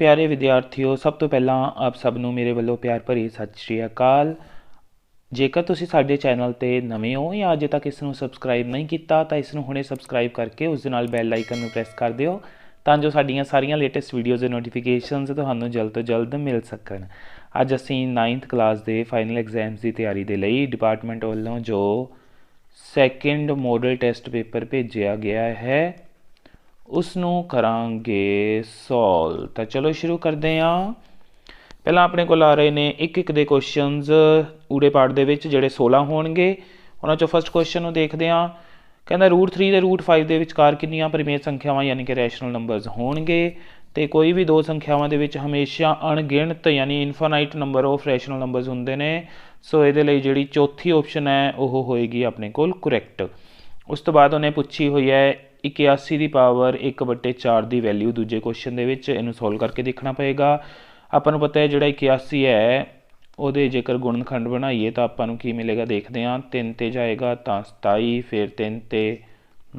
प्यारे विद्यार्थियों, सब तो पहला आप सब ਨੂੰ ਮੇਰੇ ਵੱਲੋਂ ਪਿਆਰ ਭਰੀ ਸਤਿ ਸ਼੍ਰੀ ਅਕਾਲ। ਜੇਕਰ ਤੁਸੀਂ ਸਾਡੇ ਚੈਨਲ ਤੇ ਨਵੇਂ ਹੋ ਜਾਂ ਅਜੇ ਤੱਕ ਇਸ ਨੂੰ ਸਬਸਕ੍ਰਾਈਬ ਨਹੀਂ ਕੀਤਾ ਤਾਂ ਇਸ ਨੂੰ ਹੁਣੇ ਸਬਸਕ੍ਰਾਈਬ ਕਰਕੇ ਉਸ ਦੇ ਨਾਲ ਬੈਲ ਆਈਕਨ ਨੂੰ ਪ੍ਰੈਸ ਕਰ ਦਿਓ ਤਾਂ ਜੋ ਸਾਡੀਆਂ ਸਾਰੀਆਂ ਲੇਟੈਸਟ ਵੀਡੀਓਜ਼ ਦੇ ਨੋਟੀਫਿਕੇਸ਼ਨਸ ਤੁਹਾਨੂੰ ਜਲਦ ਤੋਂ ਜਲਦ ਮਿਲ ਸਕਣ। ਅੱਜ ਅਸੀਂ 9th ਕਲਾਸ ਦੇ ਫਾਈਨਲ ਐਗਜ਼ਾਮਸ ਦੀ ਤਿਆਰੀ ਦੇ ਲਈ ਡਿਪਾਰਟਮੈਂਟ ਵੱਲੋਂ ਜੋ ਸੈਕਿੰਡ ਮੋਡਲ ਟੈਸਟ ਪੇਪਰ ਭੇਜਿਆ ਗਿਆ ਹੈ ਉਸ ਨੂੰ ਕਰਾਂਗੇ ਸੋਲਵ। ਤਾਂ ਚਲੋ ਸ਼ੁਰੂ ਕਰਦੇ ਹਾਂ। ਪਹਿਲਾਂ ਆਪਣੇ ਕੋਲ ਆ ਰਹੇ ਨੇ ਇੱਕ ਇੱਕ ਦੇ ਕੁਐਸਚਨਸ ਊੜੇ ਪਾਠ ਦੇ ਵਿੱਚ ਜਿਹੜੇ 16 ਹੋਣਗੇ। ਉਹਨਾਂ 'ਚੋਂ ਫਸਟ ਕੁਐਸਚਨ ਨੂੰ ਦੇਖਦੇ ਹਾਂ। ਕਹਿੰਦਾ √3 ਅਤੇ √5 ਦੇ ਵਿਚਕਾਰ ਕਿੰਨੀਆਂ ਪਰਿਮੇਯ ਸੰਖਿਆਵਾਂ ਯਾਨੀ ਕਿ ਰੈਸ਼ਨਲ ਨੰਬਰਸ ਹੋਣਗੇ। ਅਤੇ ਕੋਈ ਵੀ ਦੋ ਸੰਖਿਆਵਾਂ ਦੇ ਵਿੱਚ ਹਮੇਸ਼ਾ ਅਣਗਿਣਤ ਯਾਨੀ ਇਨਫਾਨਾਈਟ ਨੰਬਰ ਆਫ ਰੈਸ਼ਨਲ ਨੰਬਰਸ ਹੁੰਦੇ ਨੇ। ਸੋ ਇਹਦੇ ਲਈ ਜਿਹੜੀ ਚੌਥੀ ਓਪਸ਼ਨ ਹੈ ਉਹ ਹੋਏਗੀ ਆਪਣੇ ਕੋਲ ਕਰੈਕਟ। ਉਸ ਤੋਂ ਬਾਅਦ ਉਹਨੇ ਪੁੱਛੀ ਹੋਈ ਹੈ 81 ਦੀ ਪਾਵਰ 1/4 ਦੀ ਵੈਲਿਊ ਦੂਜੇ ਕੁਐਸਚਨ ਦੇ ਵਿੱਚ। ਇਹਨੂੰ ਸੋਲਵ ਕਰਕੇ ਦੇਖਣਾ ਪਏਗਾ। ਆਪਾਂ ਨੂੰ ਪਤਾ ਹੈ ਜਿਹੜਾ 81 ਹੈ ਉਹਦੇ ਜੇਕਰ ਗੁਣਨਖੰਡ ਬਣਾਈਏ ਤਾਂ ਆਪਾਂ ਨੂੰ ਕੀ ਮਿਲੇਗਾ ਦੇਖਦੇ ਹਾਂ। 3 'ਤੇ ਜਾਏਗਾ ਤਾਂ 27, ਫਿਰ 3 'ਤੇ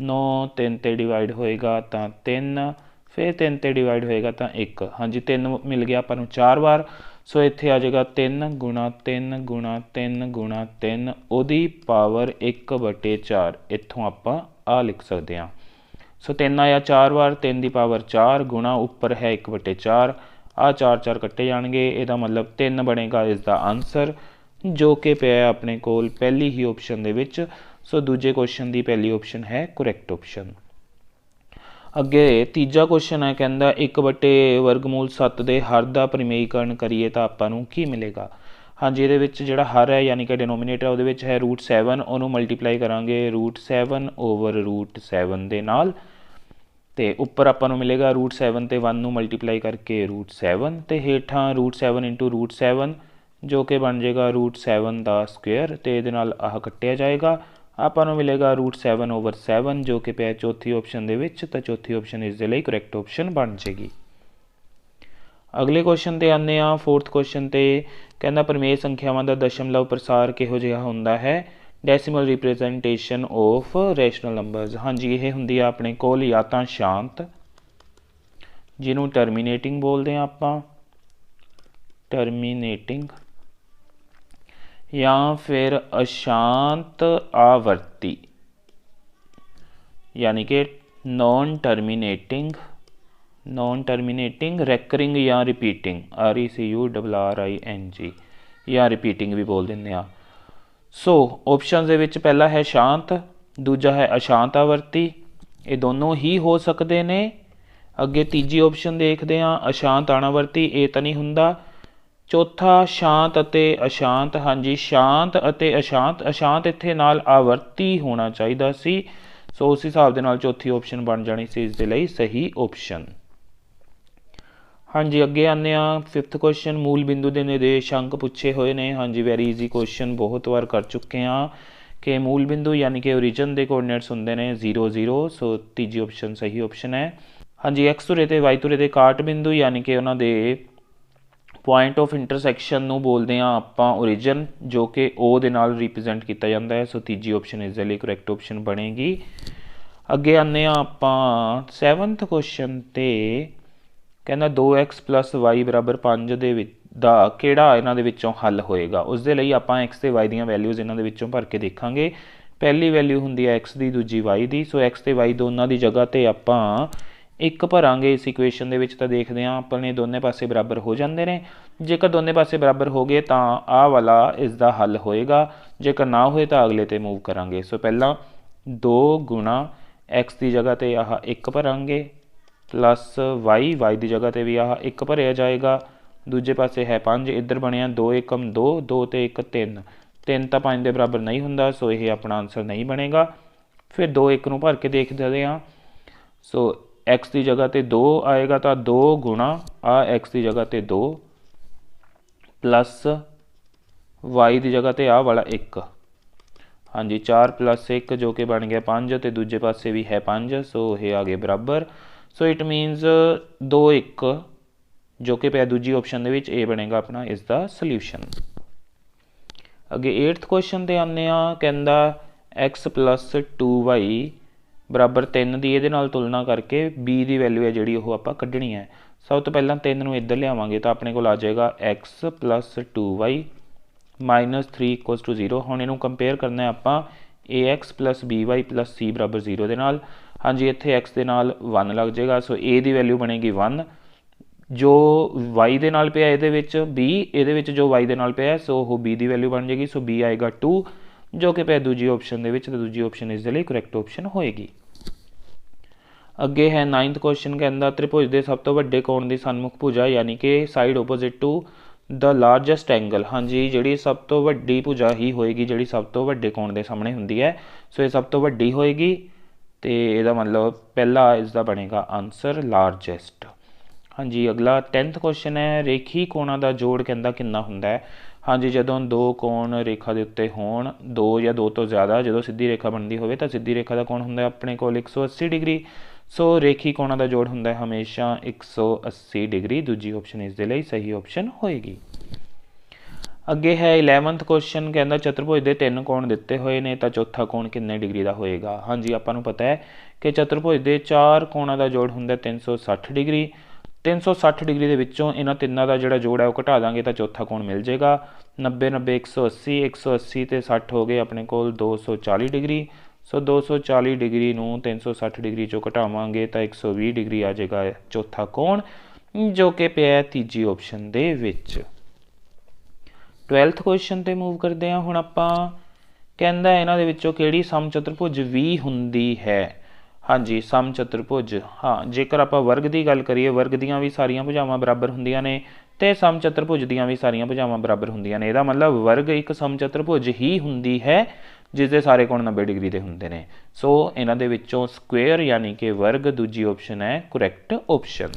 9, 3 'ਤੇ ਡਿਵਾਈਡ ਹੋਏਗਾ ਤਾਂ 3, ਫਿਰ 3 'ਤੇ ਡਿਵਾਈਡ ਹੋਏਗਾ ਤਾਂ 1। ਹਾਂਜੀ 3 ਮਿਲ ਗਿਆ ਆਪਾਂ ਨੂੰ 4 ਵਾਰ। ਸੋ ਇੱਥੇ ਆ ਜਾਏਗਾ 3 ਗੁਣਾ 3 ਗੁਣਾ 3 ਗੁਣਾ 3 ਉਹਦੀ ਪਾਵਰ 1/4। ਇੱਥੋਂ ਆਪਾਂ ਆ ਲਿਖ ਸਕਦੇ ਹਾਂ। ਸੋ 3 ਆਇਆ 4 ਵਾਰ, 3 ਦੀ ਪਾਵਰ 4 ਗੁਣਾ ਉੱਪਰ ਹੈ 1/4। ਆਹ 4 ਕੱਟੇ ਜਾਣਗੇ, ਇਹਦਾ ਮਤਲਬ 3 ਬਣੇਗਾ ਇਸ ਦਾ ਆਨਸਰ, ਜੋ ਕਿ ਪਿਆ ਆਪਣੇ ਕੋਲ ਪਹਿਲੀ ਹੀ ਓਪਸ਼ਨ ਦੇ ਵਿੱਚ। ਸੋ ਦੂਜੇ ਕੁਐਸਚਨ ਦੀ ਪਹਿਲੀ ਓਪਸ਼ਨ ਹੈ ਕਰੈਕਟ ਓਪਸ਼ਨ। ਅੱਗੇ ਤੀਜਾ ਕੁਐਸਚਨ ਹੈ, ਕਹਿੰਦਾ 1/7 ਦੇ ਹਰ ਦਾ ਪਰਿਮੇਯੀਕਰਨ ਕਰੀਏ ਤਾਂ ਆਪਾਂ ਨੂੰ ਕੀ ਮਿਲੇਗਾ। ਹਾਂਜੀ ਇਹਦੇ ਵਿੱਚ ਜਿਹੜਾ ਹਰ ਹੈ ਯਾਨੀ ਕਿ ਡਿਨੋਮੀਨੇਟਰ ਉਹਦੇ ਵਿੱਚ ਹੈ √7, ਉਹਨੂੰ ਮਲਟੀਪਲਾਈ ਕਰਾਂਗੇ √7 ਓਵਰ √7 ਦੇ ਨਾਲ। ਅਤੇ ਉੱਪਰ ਆਪਾਂ ਨੂੰ ਮਿਲੇਗਾ √7 ਅਤੇ 1 ਨੂੰ ਮਲਟੀਪਲਾਈ ਕਰਕੇ √7 ਅਤੇ ਹੇਠਾਂ √7 ਇੰਟੂ √7 ਜੋ ਕਿ ਬਣ ਜਾਏਗਾ √7 ਦਾ ਸਕੁਏਅਰ। ਅਤੇ ਇਹਦੇ ਨਾਲ ਆਹ ਕੱਟਿਆ ਜਾਏਗਾ, ਆਪਾਂ ਨੂੰ ਮਿਲੇਗਾ √7 ਓਵਰ 7 ਜੋ ਕਿ ਪਿਆ ਚੌਥੀ ਓਪਸ਼ਨ ਦੇ ਵਿੱਚ। ਤਾਂ ਚੌਥੀ ਓਪਸ਼ਨ ਇਸ ਦੇ ਲਈ ਕਰੈਕਟ ਓਪਸ਼ਨ ਬਣ ਜਾਏਗੀ। ਅਗਲੇ ਕੁਐਸਚਨ 'ਤੇ ਆਉਂਦੇ ਹਾਂ, 4th ਕੁਐਸਚਨ 'ਤੇ। ਕਹਿੰਦਾ ਪਰਿਮੇਯ ਸੰਖਿਆਵਾਂ ਦਾ ਦਸ਼ਮਲਵ ਪ੍ਰਸਾਰ ਕਿਹੋ ਜਿਹਾ ਹੁੰਦਾ ਹੈ। Decimal representation of rational numbers. ਹਾਂਜੀ ਇਹ ਹੁੰਦੀ ਆ ਆਪਣੇ ਕੋਲ ਜਾਂ ਤਾਂ ਸ਼ਾਂਤ, ਜਿਹਨੂੰ ਟਰਮੀਨੇਟਿੰਗ ਬੋਲਦੇ ਹਾਂ ਆਪਾਂ, ਟਰਮੀਨੇਟਿੰਗ, ਜਾਂ ਫਿਰ ਅਸ਼ਾਂਤ ਆਵਰਤੀ ਯਾਨੀ ਕਿ ਨੋਨ ਟਰਮੀਨੇਟਿੰਗ, ਰੈਕਰਿੰਗ ਜਾਂ ਰਿਪੀਟਿੰਗ, RECURRING, ਜਾਂ ਰਿਪੀਟਿੰਗ ਵੀ ਬੋਲ ਦਿੰਦੇ ਹਾਂ। ਸੋ ਓਪਸ਼ਨ ਦੇ ਵਿੱਚ ਪਹਿਲਾ ਹੈ ਸ਼ਾਂਤ, ਦੂਜਾ ਹੈ ਅਸ਼ਾਂਤ ਆਵਰਤੀ। ਇਹ ਦੋਨੋਂ ਹੀ ਹੋ ਸਕਦੇ ਨੇ। ਅੱਗੇ ਤੀਜੀ ਓਪਸ਼ਨ ਦੇਖਦੇ ਹਾਂ, ਅਸ਼ਾਂਤ ਅਣਾਵਰਤੀ, ਇਹ ਤਾਂ ਨਹੀਂ ਹੁੰਦਾ। ਚੌਥਾ ਸ਼ਾਂਤ ਅਤੇ ਅਸ਼ਾਂਤ। ਹਾਂਜੀ ਸ਼ਾਂਤ ਅਤੇ ਅਸ਼ਾਂਤ, ਅਸ਼ਾਂਤ ਇੱਥੇ ਨਾਲ ਆਵਰਤੀ ਹੋਣਾ ਚਾਹੀਦਾ ਸੀ। ਸੋ ਉਸ ਹਿਸਾਬ ਦੇ ਨਾਲ ਚੌਥੀ ਓਪਸ਼ਨ ਬਣ ਜਾਣੀ ਸੀ ਇਸ ਦੇ ਲਈ ਸਹੀ ਓਪਸ਼ਨ। ਹਾਂਜੀ ਅੱਗੇ ਆਉਂਦੇ ਹਾਂ, 5th ਕੁਐਸਚਨ। ਮੂਲ ਬਿੰਦੂ ਦੇ ਨਿਰਦੇਸ਼ਾਂਕ ਪੁੱਛੇ ਹੋਏ ਨੇ। ਹਾਂਜੀ ਵੈਰੀ ਈਜ਼ੀ ਕੁਐਸਚਨ, ਬਹੁਤ ਵਾਰ ਕਰ ਚੁੱਕੇ ਹਾਂ ਕਿ ਮੂਲ ਬਿੰਦੂ ਯਾਨੀ ਕਿ ਓਰੀਜਨ ਦੇ ਕੋਆਰਡੀਨੇਟਸ ਹੁੰਦੇ ਨੇ 0 0। ਸੋ ਤੀਜੀ ਓਪਸ਼ਨ ਸਹੀ ਓਪਸ਼ਨ ਹੈ। ਹਾਂਜੀ x ਧੁਰੇ ਅਤੇ y ਧੁਰੇ ਦੇ ਕਾਟ ਬਿੰਦੂ ਯਾਨੀ ਕਿ ਉਹਨਾਂ ਦੇ ਪੁਆਇੰਟ ਆਫ ਇੰਟਰਸੈਕਸ਼ਨ ਨੂੰ ਬੋਲਦੇ ਹਾਂ ਆਪਾਂ ਓਰੀਜਨ, ਜੋ ਕਿ O ਦੇ ਨਾਲ ਰਿਪਰੈਜ਼ੈਂਟ ਕੀਤਾ ਜਾਂਦਾ ਹੈ। ਸੋ ਤੀਜੀ ਓਪਸ਼ਨ ਇਸ ਦੇ ਲਈ ਕਰੈਕਟ ਓਪਸ਼ਨ ਬਣੇਗੀ। ਅੱਗੇ ਆਉਂਦੇ ਹਾਂ ਆਪਾਂ 7th ਕੁਐਸਚਨ 'ਤੇ। ਕਹਿੰਦਾ 2x + y = 5 ਦੇ ਦਾ ਕਿਹੜਾ ਇਹਨਾਂ ਦੇ ਵਿੱਚੋਂ ਹੱਲ ਹੋਏਗਾ। ਉਸ ਦੇ ਲਈ ਆਪਾਂ x ਅਤੇ y ਦੀਆਂ ਵੈਲਿਊਜ਼ ਇਹਨਾਂ ਦੇ ਵਿੱਚੋਂ ਭਰ ਕੇ ਦੇਖਾਂਗੇ। ਪਹਿਲੀ ਵੈਲਿਊ ਹੁੰਦੀ ਹੈ x ਦੀ, ਦੂਜੀ y ਦੀ। ਸੋ x ਅਤੇ y ਦੋਨਾਂ ਦੀ ਜਗ੍ਹਾ 'ਤੇ ਆਪਾਂ 1 ਭਰਾਂਗੇ ਇਸ ਇਕੁਏਸ਼ਨ ਦੇ ਵਿੱਚ। ਤਾਂ ਦੇਖਦੇ ਹਾਂ ਆਪਣੇ ਦੋਨੇ ਪਾਸੇ ਬਰਾਬਰ ਹੋ ਜਾਂਦੇ ਨੇ। ਜੇਕਰ ਦੋਨੇ ਪਾਸੇ ਬਰਾਬਰ ਹੋ ਗਏ ਤਾਂ ਆਹ ਵਾਲਾ ਇਸ ਦਾ ਹੱਲ ਹੋਏਗਾ, ਜੇਕਰ ਨਾ ਹੋਏ ਤਾਂ ਅਗਲੇ 'ਤੇ ਮੂਵ ਕਰਾਂਗੇ। ਸੋ ਪਹਿਲਾਂ 2 ਗੁਣਾ x ਦੀ ਜਗ੍ਹਾ 'ਤੇ ਆਹ 1 ਭਰਾਂਗੇ ਪਲੱਸ y ਦੀ ਜਗ੍ਹਾ 'ਤੇ ਵੀ ਆਹ 1 ਭਰਿਆ ਜਾਏਗਾ। ਦੂਜੇ ਪਾਸੇ ਹੈ 5, ਇੱਧਰ ਬਣਿਆ 2 ਏਕਮ 2, 2 ਅਤੇ 1 3, 3 ਤਾਂ 5 ਦੇ ਬਰਾਬਰ ਨਹੀਂ ਹੁੰਦਾ। ਸੋ ਇਹ ਆਪਣਾ ਆਨਸਰ ਨਹੀਂ ਬਣੇਗਾ। ਫਿਰ 2 1 ਨੂੰ ਭਰ ਕੇ ਦੇਖਦੇ ਹਾਂ। ਸੋ x ਦੀ ਜਗ੍ਹਾ 'ਤੇ 2 ਆਏਗਾ ਤਾਂ 2 ਗੁਣਾ ਆਹ x ਦੀ ਜਗ੍ਹਾ 'ਤੇ 2 ਪਲੱਸ y ਦੀ ਜਗ੍ਹਾ 'ਤੇ ਆਹ ਵਾਲਾ 1। ਹਾਂਜੀ 4 + 1 ਜੋ ਕਿ ਬਣ ਗਿਆ 5 ਅਤੇ ਦੂਜੇ ਪਾਸੇ ਵੀ ਹੈ 5। ਸੋ ਇਹ ਆ ਗਏ ਬਰਾਬਰ। ਸੋ ਇਟ ਮੀਨਸ 2 1 ਜੋ ਕਿ ਪਿਆ ਦੂਜੀ ਓਪਸ਼ਨ ਦੇ ਵਿੱਚ, ਇਹ ਬਣੇਗਾ ਆਪਣਾ ਇਸ ਦਾ ਸਲਿਊਸ਼ਨ। ਅੱਗੇ 8th ਕੁਐਸਚਨ 'ਤੇ ਆਉਂਦੇ ਹਾਂ। ਕਹਿੰਦਾ x + 2y = 3 ਦੀ ਇਹਦੇ ਨਾਲ ਤੁਲਨਾ ਕਰਕੇ b ਦੀ ਵੈਲਿਊ ਹੈ ਜਿਹੜੀ ਉਹ ਆਪਾਂ ਕੱਢਣੀ ਹੈ। सब तो पहला 3 ਨੂੰ ਇੱਧਰ ਲਿਆਵਾਂਗੇ ਤਾਂ ਆਪਣੇ ਕੋਲ ਆ ਜਾਏਗਾ x + 2y - 3 = 0। ਹੁਣ ਇਹਨੂੰ ਕੰਪੇਅਰ ਕਰਨਾ ਆਪਾਂ ax + by + c = 0 ਦੇ ਨਾਲ। ਹਾਂਜੀ ਇੱਥੇ x ਦੇ ਨਾਲ 1 ਲੱਗ ਜਾਏਗਾ, ਸੋ a ਦੀ ਵੈਲਿਊ ਬਣੇਗੀ 1। ਜੋ y ਦੇ ਨਾਲ ਪਿਆ ਇਹਦੇ ਵਿੱਚ b, ਇਹਦੇ ਵਿੱਚ ਜੋ y ਦੇ ਨਾਲ ਪਿਆ ਸੋ ਉਹ b ਦੀ ਵੈਲਿਊ ਬਣ ਜਾਏਗੀ, ਸੋ b ਆਏਗਾ 2 ਜੋ ਕਿ ਪਿਆ ਦੂਜੀ ਆਪਸ਼ਨ ਦੇ ਵਿੱਚ, ਤੇ ਦੂਜੀ ਆਪਸ਼ਨ ਇਸ ਦੇ ਲਈ ਕਰੈਕਟ ਆਪਸ਼ਨ ਹੋਏਗੀ। ਅੱਗੇ ਹੈ 9th ਕੁਐਸਚਨ, ਕਹਿੰਦਾ ਤ੍ਰਿਭੁਜ ਦੇ ਸਭ ਤੋਂ ਵੱਡੇ ਕੋਣ ਦੀ ਸਨਮੁਖ ਭੁਜਾ ਯਾਨੀ ਕਿ side opposite to the largest angle. ਹਾਂਜੀ ਜਿਹੜੀ ਸਭ ਤੋਂ ਵੱਡੀ ਭੁਜਾ ਹੀ ਹੋਏਗੀ ਜਿਹੜੀ ਸਭ ਤੋਂ ਵੱਡੇ ਕੋਣ ਦੇ ਸਾਹਮਣੇ ਹੁੰਦੀ ਹੈ, ਸੋ ਇਹ ਸਭ ਤੋਂ ਵੱਡੀ ਹੋਏਗੀ ਤੇ ਇਹਦਾ ਮਤਲਬ ਪਹਿਲਾ ਇਸ ਦਾ ਬਣੇਗਾ ਆਨਸਰ ਲਾਰਜੈਸਟ। ਹਾਂਜੀ ਅਗਲਾ 10th ਕੁਐਸਚਨ ਹੈ, ਰੇਖੀ ਕੋਣਾਂ ਦਾ ਜੋੜ ਕਹਿੰਦਾ ਕਿੰਨਾ ਹੁੰਦਾ ਹੈ। ਹਾਂਜੀ ਜਦੋਂ ਦੋ ਕੋਣ ਰੇਖਾ ਦੇ ਉੱਤੇ ਹੋਣ, 2 ਜਾਂ 2 ਤੋਂ ਜ਼ਿਆਦਾ, ਜਦੋਂ ਸਿੱਧੀ ਰੇਖਾ ਬਣਦੀ ਹੋਵੇ ਤਾਂ ਸਿੱਧੀ ਰੇਖਾ ਦਾ ਕੋਣ ਹੁੰਦਾ ਆਪਣੇ ਕੋਲ 180 ਡਿਗਰੀ, ਸੋ ਰੇਖੀ ਕੋਣਾਂ ਦਾ ਜੋੜ ਹੁੰਦਾ ਹੈ ਹਮੇਸ਼ਾ 180 ਡਿਗਰੀ। ਦੂਜੀ ਆਪਸ਼ਨ ਇਸ ਦੇ ਲਈ ਸਹੀ ਆਪਸ਼ਨ ਹੋਏਗੀ। ਅੱਗੇ ਹੈ 11th ਕੁਐਸਚਨ, ਕਹਿੰਦਾ ਚਤੁਰਭੁਜ ਦੇ 3 ਕੋਣ ਦਿੱਤੇ ਹੋਏ ਨੇ ਤਾਂ ਚੌਥਾ ਕੋਣ ਕਿੰਨੇ ਡਿਗਰੀ ਦਾ ਹੋਏਗਾ। ਹਾਂਜੀ ਆਪਾਂ ਨੂੰ ਪਤਾ ਹੈ ਕਿ ਚਤੁਰਭੁਜ ਦੇ 4 ਕੋਣਾਂ ਦਾ ਜੋੜ ਹੁੰਦਾ 360 ਡਿਗਰੀ। 360 ਡਿਗਰੀ ਦੇ ਵਿੱਚੋਂ ਇਹਨਾਂ ਤਿੰਨਾਂ ਦਾ ਜਿਹੜਾ ਜੋੜ ਹੈ ਉਹ ਘਟਾ ਦਾਂਗੇ ਤਾਂ ਚੌਥਾ ਕੋਣ ਮਿਲ ਜਾਏਗਾ। 90 90 180, 180 ਤੇ 60 ਹੋ ਗਏ ਆਪਣੇ ਕੋਲ 240 ਡਿਗਰੀ, ਸੋ 240 ਡਿਗਰੀ ਨੂੰ 360 ਡਿਗਰੀ ਚੋਂ ਘਟਾਵਾਂਗੇ ਤਾਂ 120 ਡਿਗਰੀ ਆ ਜਾਏਗਾ ਚੌਥਾ ਕੋਣ, ਜੋ ਕਿ ਪਿਆ ਤੀਜੀ ਆਪਸ਼ਨ ਦੇ ਵਿੱਚ। 12th ਕੁਐਸਚਨ ਤੇ ਮੂਵ ਕਰਦੇ ਹਾਂ ਹੁਣ ਆਪਾਂ। ਕਹਿੰਦਾ ਇਹਨਾਂ ਦੇ ਵਿੱਚੋਂ ਕਿਹੜੀ ਸਮਚਤੁਰਭੁਜ ਵੀ ਹੁੰਦੀ ਹੈ। ਹਾਂਜੀ ਸਮਚਤੁਰਭੁਜ, ਹਾਂ ਜੇਕਰ ਆਪਾਂ ਵਰਗ ਦੀ ਗੱਲ ਕਰੀਏ, ਵਰਗ ਦੀਆਂ ਵੀ ਸਾਰੀਆਂ ਭੁਜਾਵਾਂ ਬਰਾਬਰ ਹੁੰਦੀਆਂ ਨੇ ਤੇ ਸਮਚਤੁਰਭੁਜ ਦੀਆਂ ਵੀ ਸਾਰੀਆਂ ਭੁਜਾਵਾਂ ਬਰਾਬਰ ਹੁੰਦੀਆਂ ਨੇ। ਇਹਦਾ ਮਤਲਬ ਵਰਗ ਇੱਕ ਸਮਚਤੁਰਭੁਜ ਹੀ ਹੁੰਦੀ ਹੈ ਜਿਸ ਦੇ ਸਾਰੇ ਕੋਣ 90 ਡਿਗਰੀ ਦੇ ਹੁੰਦੇ ਨੇ, ਸੋ ਇਹਨਾਂ ਦੇ ਵਿੱਚੋਂ ਸਕੁਏਅਰ ਯਾਨੀ ਕਿ ਵਰਗ ਦੂਜੀ ਆਪਸ਼ਨ ਹੈ ਕਰੈਕਟ ਆਪਸ਼ਨ।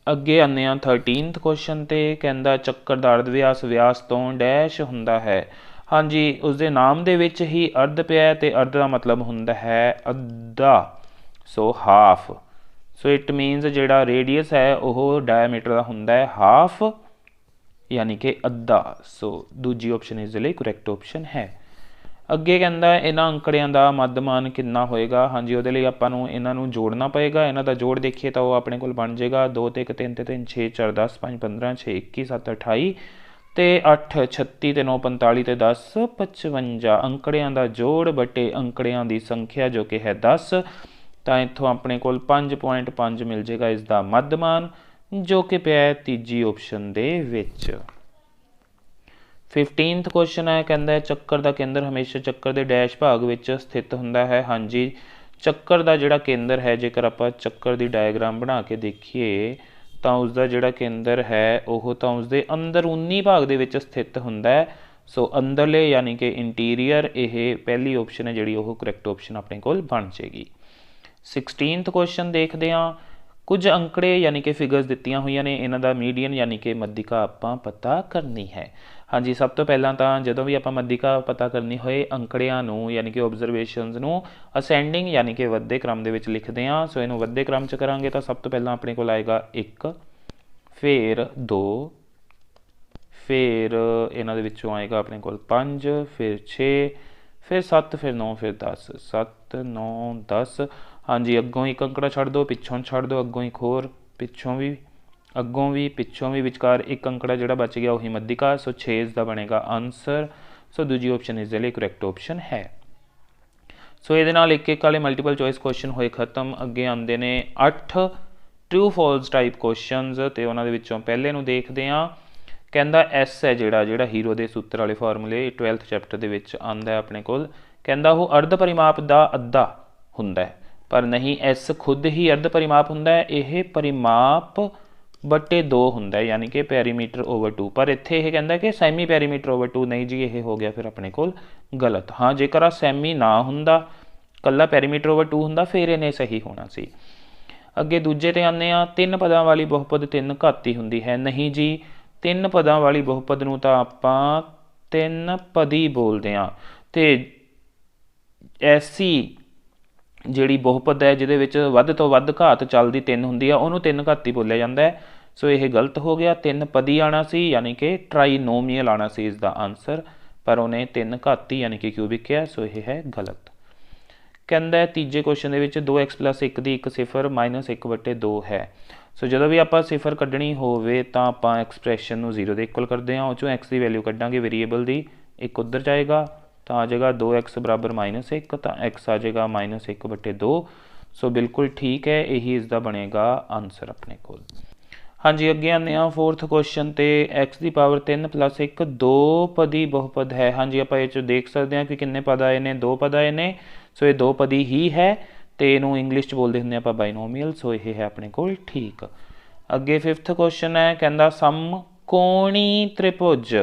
ਅੱਗੇ ਆਉਂਦੇ ਹਾਂ 13th ਕੁਐਸਚਨ ਤੇ, ਕਹਿੰਦਾ ਚੱਕਰ ਦਾ ਅਰਧ ਵਿਆਸ ਤੋਂ ਡੈਸ਼ ਹੁੰਦਾ ਹੈ। ਹਾਂਜੀ ਉਸਦੇ ਨਾਮ ਦੇ ਵਿੱਚ ਹੀ ਅਰਧ ਪਿਆ ਤੇ ਅਰਧ ਦਾ ਮਤਲਬ ਹੁੰਦਾ ਹੈ ਅੱਧਾ, ਸੋ ਹਾਫ। ਸੋ ਇਟ ਮੀਨਸ ਜਿਹੜਾ ਰੇਡੀਅਸ ਹੈ ਉਹ ਡਾਇਆਮੀਟਰ ਦਾ ਹੁੰਦਾ ਹੈ ਹਾਫ ਯਾਨੀ ਕਿ ਅੱਧਾ, ਸੋ ਦੂਜੀ ਆਪਸ਼ਨ ਇਸ ਦੇ ਲਈ ਕਰੈਕਟ ਆਪਸ਼ਨ ਹੈ। ਅੱਗੇ ਕਹਿੰਦਾ ਇਹਨਾਂ ਅੰਕੜਿਆਂ ਦਾ ਮੱਧਮਾਨ ਕਿੰਨਾ ਹੋਏਗਾ। ਹਾਂਜੀ ਉਹਦੇ ਲਈ ਆਪਾਂ ਨੂੰ ਇਹਨਾਂ ਨੂੰ ਜੋੜਨਾ ਪਏਗਾ। ਇਹਨਾਂ ਦਾ ਜੋੜ ਦੇਖੀਏ ਤਾਂ ਉਹ ਆਪਣੇ ਕੋਲ ਬਣ ਜਾਏਗਾ 2 ਤੇ 1 3 ਤੇ 3 6 4 10 5 15 6 21 7 28 ਤੇ 8 36 ਤੇ 9 45 ਤੇ 10 55। ਅੰਕੜਿਆਂ ਦਾ ਜੋੜ ਬਟੇ ਅੰਕੜਿਆਂ ਦੀ ਸੰਖਿਆ ਜੋ ਕਿ ਹੈ 10, ਤਾਂ ਇੱਥੋਂ ਆਪਣੇ ਕੋਲ 5.5 ਮਿਲ ਜਾਏਗਾ ਇਸ ਦਾ ਮੱਧਮਾਨ, ਜੋ ਕਿ ਪਿਆ ਤੀਜੀ ਆਪਸ਼ਨ ਦੇ ਵਿੱਚ। 15th ਕੁਐਸਚਨ ਹੈ, ਕਹਿੰਦਾ ਚੱਕਰ ਦਾ ਕੇਂਦਰ ਹਮੇਸ਼ਾ ਚੱਕਰ ਦੇ ਡੈਸ਼ ਭਾਗ ਵਿੱਚ ਸਥਿਤ ਹੁੰਦਾ ਹੈ। ਹਾਂਜੀ ਚੱਕਰ ਦਾ ਜਿਹੜਾ ਕੇਂਦਰ ਹੈ, ਜੇਕਰ ਆਪਾਂ ਚੱਕਰ ਦੀ ਡਾਇਗਰਾਮ ਬਣਾ ਕੇ ਦੇਖੀਏ ਤਾਂ ਉਸਦਾ ਜਿਹੜਾ ਕੇਂਦਰ ਹੈ ਉਹ ਤਾਂ ਉਸਦੇ ਅੰਦਰੂਨੀ ਭਾਗ ਦੇ ਵਿੱਚ ਸਥਿਤ ਹੁੰਦਾ ਹੈ, ਸੋ ਅੰਦਰਲੇ ਯਾਨੀ ਕਿ ਇੰਟੀਰੀਅਰ, ਇਹ ਪਹਿਲੀ ਆਪਸ਼ਨ ਹੈ ਜਿਹੜੀ ਉਹ ਕਰੈਕਟ ਆਪਸ਼ਨ ਆਪਣੇ ਕੋਲ ਬਣ ਜਾਏਗੀ। 16th ਕੁਐਸਚਨ ਦੇਖਦੇ ਹਾਂ। ਕੁਝ ਅੰਕੜੇ ਯਾਨੀ ਕਿ ਫਿਗਰਸ ਦਿੱਤੀਆਂ ਹੋਈਆਂ ਨੇ, ਇਹਨਾਂ ਦਾ ਮੀਡੀਅਨ ਯਾਨੀ ਕਿ ਮੱਧਿਕਾ ਆਪਾਂ ਪਤਾ ਕਰਨੀ ਹੈ। ਹਾਂਜੀ ਸਭ ਤੋਂ ਪਹਿਲਾਂ ਤਾਂ ਜਦੋਂ ਵੀ ਆਪਾਂ ਮੱਧਿਕਾ ਪਤਾ ਕਰਨੀ ਹੋਏ ਅੰਕੜਿਆਂ ਨੂੰ ਯਾਨੀ ਕਿ ਓਬਜ਼ਰਵੇਸ਼ਨਸ ਨੂੰ ਅਸੈਂਡਿੰਗ ਯਾਨੀ ਕਿ ਵੱਧਦੇ ਕ੍ਰਮ ਦੇ ਵਿੱਚ ਲਿਖਦੇ ਹਾਂ। ਸੋ ਇਹਨੂੰ ਵੱਧਦੇ ਕ੍ਰਮ 'ਚ ਕਰਾਂਗੇ ਤਾਂ ਸਭ ਤੋਂ ਪਹਿਲਾਂ ਆਪਣੇ ਕੋਲ ਆਏਗਾ 1, ਫਿਰ 2, ਫਿਰ ਇਹਨਾਂ ਦੇ ਵਿੱਚੋਂ ਆਏਗਾ ਆਪਣੇ ਕੋਲ 5, ਫਿਰ 6, ਫਿਰ 7, ਫਿਰ 9, ਫਿਰ 10, 7 9 10। ਹਾਂਜੀ ਅੱਗੋਂ ਇੱਕ ਅੰਕੜਾ ਛੱਡ ਦਿਓ, ਪਿੱਛੋਂ ਛੱਡ ਦਿਓ, ਅੱਗੋਂ ਇੱਕ ਹੋਰ, ਪਿੱਛੋਂ ਵੀ, ਅੱਗੋਂ ਵੀ, ਪਿੱਛੋਂ ਵੀ, ਵਿਚਕਾਰ ਇੱਕ ਅੰਕੜਾ ਜਿਹੜਾ ਬਚ ਗਿਆ ਉਹੀ ਮੱਧਿਕਾ, ਸੋ 6 ਇਸ ਦਾ ਬਣੇਗਾ ਆਨਸਰ, ਸੋ ਦੂਜੀ ਆਪਸ਼ਨ ਇਸ ਦੇ ਲਈ ਕਰੈਕਟ ਆਪਸ਼ਨ ਹੈ। ਸੋ ਇਹਦੇ ਨਾਲ ਇੱਕ ਇੱਕ ਵਾਲੇ ਮਲਟੀਪਲ ਚੋਇਸ ਕੁਐਸਚਨ ਹੋਏ ਖਤਮ। ਅੱਗੇ ਆਉਂਦੇ ਨੇ 8 ਟਰੂ ਫਾਲਸ ਟਾਈਪ ਕੁਐਸਚਨਸ ਤੇ ਉਹਨਾਂ ਦੇ ਵਿੱਚੋਂ ਪਹਿਲੇ ਨੂੰ ਦੇਖਦੇ ਹਾਂ। ਕਹਿੰਦਾ ਐਸ ਹੈ ਜਿਹੜਾ ਹੀਰੋ ਦੇ ਸੂਤਰ ਵਾਲੇ ਫਾਰਮੂਲੇ 12th ਚੈਪਟਰ ਦੇ ਵਿੱਚ ਆਉਂਦਾ ਆਪਣੇ ਕੋਲ। ਕਹਿੰਦਾ ਉਹ ਅਰਧ ਪਰਿਮਾਪ ਦਾ ਅੱਧਾ ਹੁੰਦਾ ਹੈ, ਪਰ ਨਹੀਂ ਐਸ ਖੁਦ ਹੀ ਅਰਧ ਪਰਿਮਾਪ ਹੁੰਦਾ ਹੈ, ਇਹ ਪਰਿਮਾਪ ਬਟੇ 2 ਹੁੰਦਾ ਹੈ ਯਾਨੀ ਕਿ ਪੈਰੀਮੀਟਰ ਓਵਰ 2, ਪਰ ਇੱਥੇ ਇਹ ਕਹਿੰਦਾ ਕਿ ਸੈਮੀ ਪੈਰੀਮੀਟਰ ਓਵਰ 2 ਨਹੀਂ ਜੀ, ਇਹ ਹੋ ਗਿਆ ਫਿਰ ਆਪਣੇ ਕੋਲ ਗਲਤ। ਹਾਂ ਜੇਕਰ ਆ ਸੈਮੀ ਨਾ ਹੁੰਦਾ, ਕੱਲਾ ਪੈਰੀਮੀਟਰ ਓਵਰ 2 ਹੁੰਦਾ ਫਿਰ ਇਹਨੇ ਸਹੀ ਹੋਣਾ ਸੀ। ਅੱਗੇ ਦੂਜੇ ਤੇ ਆਉਂਦੇ ਹਾਂ। 3 ਪਦਾਂ ਵਾਲੀ ਬਹੁਪਦ 3 ਘਾਤੀ ਹੁੰਦੀ ਹੈ। ਨਹੀਂ ਜੀ 3 ਪਦਾਂ ਵਾਲੀ ਬਹੁਪਦ ਨੂੰ ਤਾਂ ਆਪਾਂ 3 ਪਦੀ ਬੋਲਦੇ ਹਾਂ, ਤੇ ਐਸੀ ਜਿਹੜੀ ਬਹੁਪਦ ਹੈ ਜਿਹਦੇ ਵਿੱਚ ਵੱਧ ਤੋਂ ਵੱਧ ਘਾਤ ਚੱਲਦੀ 3 ਹੁੰਦੀ ਆ ਉਹਨੂੰ 3 ਘਾਤੀ ਬੋਲਿਆ ਜਾਂਦਾ ਹੈ, ਸੋ ਇਹ ਗਲਤ ਹੋ ਗਿਆ। 3 ਪਦੀ ਆਉਣਾ ਸੀ ਯਾਨੀ ਕਿ ਟਰਾਈਨੋਮੀਅਲ ਆਉਣਾ ਸੀ ਇਸ ਦਾ ਆਨਸਰ, ਪਰ ਉਹਨੇ 3 ਘਾਤੀ ਯਾਨੀ ਕਿ ਕਿਊਬਿਕ ਕਿਹਾ, ਸੋ ਇਹ ਹੈ ਗਲਤ। ਕਹਿੰਦਾ ਤੀਜੇ ਕੁਐਸਚਨ ਦੇ ਵਿੱਚ 2x + 1 ਦੀ 1 0 -1/2 ਹੈ। ਸੋ ਜਦੋਂ ਵੀ ਆਪਾਂ ਸਿਫਰ ਕੱਢਣੀ ਹੋਵੇ ਤਾਂ ਆਪਾਂ ਐਕਸਪ੍ਰੈਸ਼ਨ ਨੂੰ 0 ਦੇ ਇਕੁਅਲ ਕਰਦੇ ਹਾਂ, ਉਹ 'ਚੋਂ x ਦੀ ਵੈਲਿਊ ਕੱਢਾਂਗੇ ਵੇਰੀਏਬਲ ਦੀ, ਇੱਕ ਉੱਧਰ ਜਾਏਗਾ ਤਾਂ ਆ ਜਾਏਗਾ 2x ਬਰਾਬਰ -1, ਤਾਂ x ਆ ਜਾਏਗਾ -1/2। ਸੋ ਬਿਲਕੁਲ ਠੀਕ ਹੈ, ਇਹੀ ਇਸ ਦਾ ਬਣੇਗਾ ਆਨਸਰ ਆਪਣੇ ਕੋਲ। ਹਾਂਜੀ ਅੱਗੇ ਆਉਂਦੇ ਹਾਂ 4th ਕੁਐਸਚਨ ਤੇ। x ਦੀ ਪਾਵਰ 3 + 1 ਦੋ ਪਦੀ ਬਹੁਪਦ ਹੈ। ਹਾਂਜੀ ਆਪਾਂ ਇਹ 'ਚ ਦੇਖ ਸਕਦੇ ਹਾਂ ਕਿ ਕਿੰਨੇ ਪਦ ਆਏ ਨੇ, 2 ਪਦ ਆਏ ਨੇ। ਸੋ ਇਹ 2 ਪਦੀ ਹੀ ਹੈ ਤੇ ਇਹਨੂੰ ਇੰਗਲਿਸ਼ 'ਚ ਬੋਲਦੇ ਹੁੰਦੇ ਆਪਾਂ ਬਾਈਨੋਮੀਅਲ। ਸੋ ਇਹ ਹੈ ਆਪਣੇ ਕੋਲ ਠੀਕ। ਅੱਗੇ 5th ਕੁਐਸਚਨ ਹੈ, ਕਹਿੰਦਾ ਸਮਕੋਣੀ ਤ੍ਰਿਭੁਜ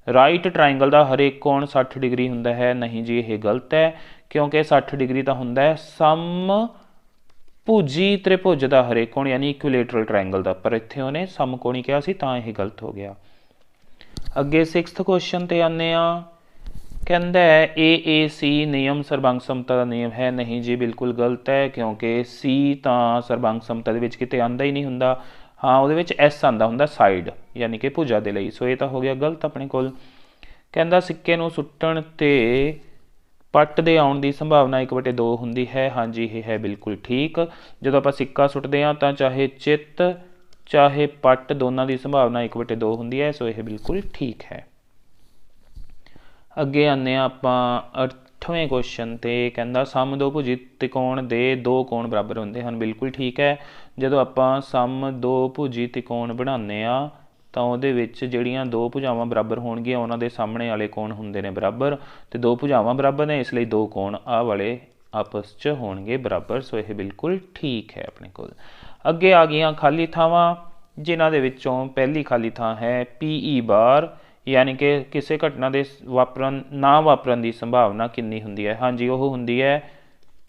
ਰਾਈਟ ਟਰਾਇੰਗਲ ਦਾ ਹਰੇਕ ਕੋਣ 60 ਡਿਗਰੀ ਹੁੰਦਾ ਹੈ। ਨਹੀਂ ਜੀ, ਇਹ ਗਲਤ ਹੈ, ਕਿਉਂਕਿ 60 ਡਿਗਰੀ ਤਾਂ ਹੁੰਦਾ ਹੈ ਸਮਭੁਜੀ ਤ੍ਰਿਭੁਜ ਦਾ ਹਰੇਕ ਕੋਣ, ਯਾਨੀ ਇਕੁਲੇਟਰਲ ਟਰਾਇੰਗਲ ਦਾ, ਪਰ ਇੱਥੇ ਉਹਨੇ ਸਮਕੋਣੀ ਕਿਹਾ ਸੀ ਤਾਂ ਇਹ ਗਲਤ ਹੋ ਗਿਆ। ਅੱਗੇ 6th ਕੁਐਸਚਨ ਤੇ ਆਉਂਦੇ ਹਾਂ, ਕਹਿੰਦਾ ਹੈ AAC ਨਿਯਮ ਸਰਬੰਗ ਸਮਤਾ ਦਾ ਨਿਯਮ ਹੈ। ਨਹੀਂ ਜੀ, ਬਿਲਕੁਲ ਗਲਤ ਹੈ, ਕਿਉਂਕਿ C ਤਾਂ ਸਰਬੰਗ ਸਮਤਾ ਦੇ ਵਿੱਚ ਕਿਤੇ ਆਉਂਦਾ ਹੀ ਨਹੀਂ ਹੁੰਦਾ। ਹਾਂ, ਉਹਦੇ ਵਿੱਚ S ਆਉਂਦਾ ਹੁੰਦਾ ਸਾਈਡ, ਯਾਨੀ ਕਿ ਭੁਜਾ ਦੇ ਲਈ। ਸੋ ਇਹ ਤਾਂ ਹੋ ਗਿਆ ਗਲਤ ਆਪਣੇ ਕੋਲ। ਕਹਿੰਦਾ ਸਿੱਕੇ ਨੂੰ ਸੁੱਟਣ 'ਤੇ ਪੱਟ ਦੇ ਆਉਣ ਦੀ ਸੰਭਾਵਨਾ 1/2 ਹੁੰਦੀ ਹੈ। ਹਾਂਜੀ ਇਹ ਹੈ ਬਿਲਕੁਲ ਠੀਕ। ਜਦੋਂ ਆਪਾਂ ਸਿੱਕਾ ਸੁੱਟਦੇ ਹਾਂ ਤਾਂ ਚਾਹੇ ਚਿੱਤ ਚਾਹੇ ਪੱਟ, ਦੋਨਾਂ ਦੀ ਸੰਭਾਵਨਾ 1/2 ਹੁੰਦੀ ਹੈ। ਸੋ ਇਹ ਬਿਲਕੁਲ ਠੀਕ ਹੈ। ਅੱਗੇ ਆਉਂਦੇ ਹਾਂ ਆਪਾਂ 8ਵੇਂ ਕੁਐਸਚਨ ਤੇ। ਕਹਿੰਦਾ ਸਮਦੋਭੁਜੀ ਤਿਕੋਣ ਦੇ 2 ਕੋਣ ਬਰਾਬਰ ਹੁੰਦੇ ਹਨ। ਬਿਲਕੁਲ ਠੀਕ ਹੈ। ਜਦੋਂ ਆਪਾਂ ਸਮਦੋਭੁਜੀ ਤਿਕੋਣ ਬਣਾਉਂਦੇ ਹਾਂ ਤਾਂ ਉਹਦੇ ਵਿੱਚ ਜਿਹੜੀਆਂ 2 ਭੁਜਾਵਾਂ ਬਰਾਬਰ ਹੋਣਗੀਆਂ ਉਹਨਾਂ ਦੇ ਸਾਹਮਣੇ ਵਾਲੇ ਕੋਣ ਹੁੰਦੇ ਨੇ ਬਰਾਬਰ, ਅਤੇ 2 ਭੁਜਾਵਾਂ ਬਰਾਬਰ ਨੇ ਇਸ ਲਈ 2 ਕੋਣ ਆਹ ਵਾਲੇ ਆਪਸ 'ਚ ਹੋਣਗੇ ਬਰਾਬਰ। ਸੋ ਇਹ ਬਿਲਕੁਲ ਠੀਕ ਹੈ ਆਪਣੇ ਕੋਲ। ਅੱਗੇ ਆ ਗਈਆਂ ਖਾਲੀ ਥਾਵਾਂ, ਜਿਨ੍ਹਾਂ ਦੇ ਵਿੱਚੋਂ ਪਹਿਲੀ ਖਾਲੀ ਥਾਂ ਹੈ PE ਬਾਰ, ਯਾਨੀ ਕਿ ਕਿਸੇ ਘਟਨਾ ਦੇ ਨਾ ਵਾਪਰਨ ਦੀ ਸੰਭਾਵਨਾ ਕਿੰਨੀ ਹੁੰਦੀ ਹੈ। ਹਾਂਜੀ ਉਹ ਹੁੰਦੀ ਹੈ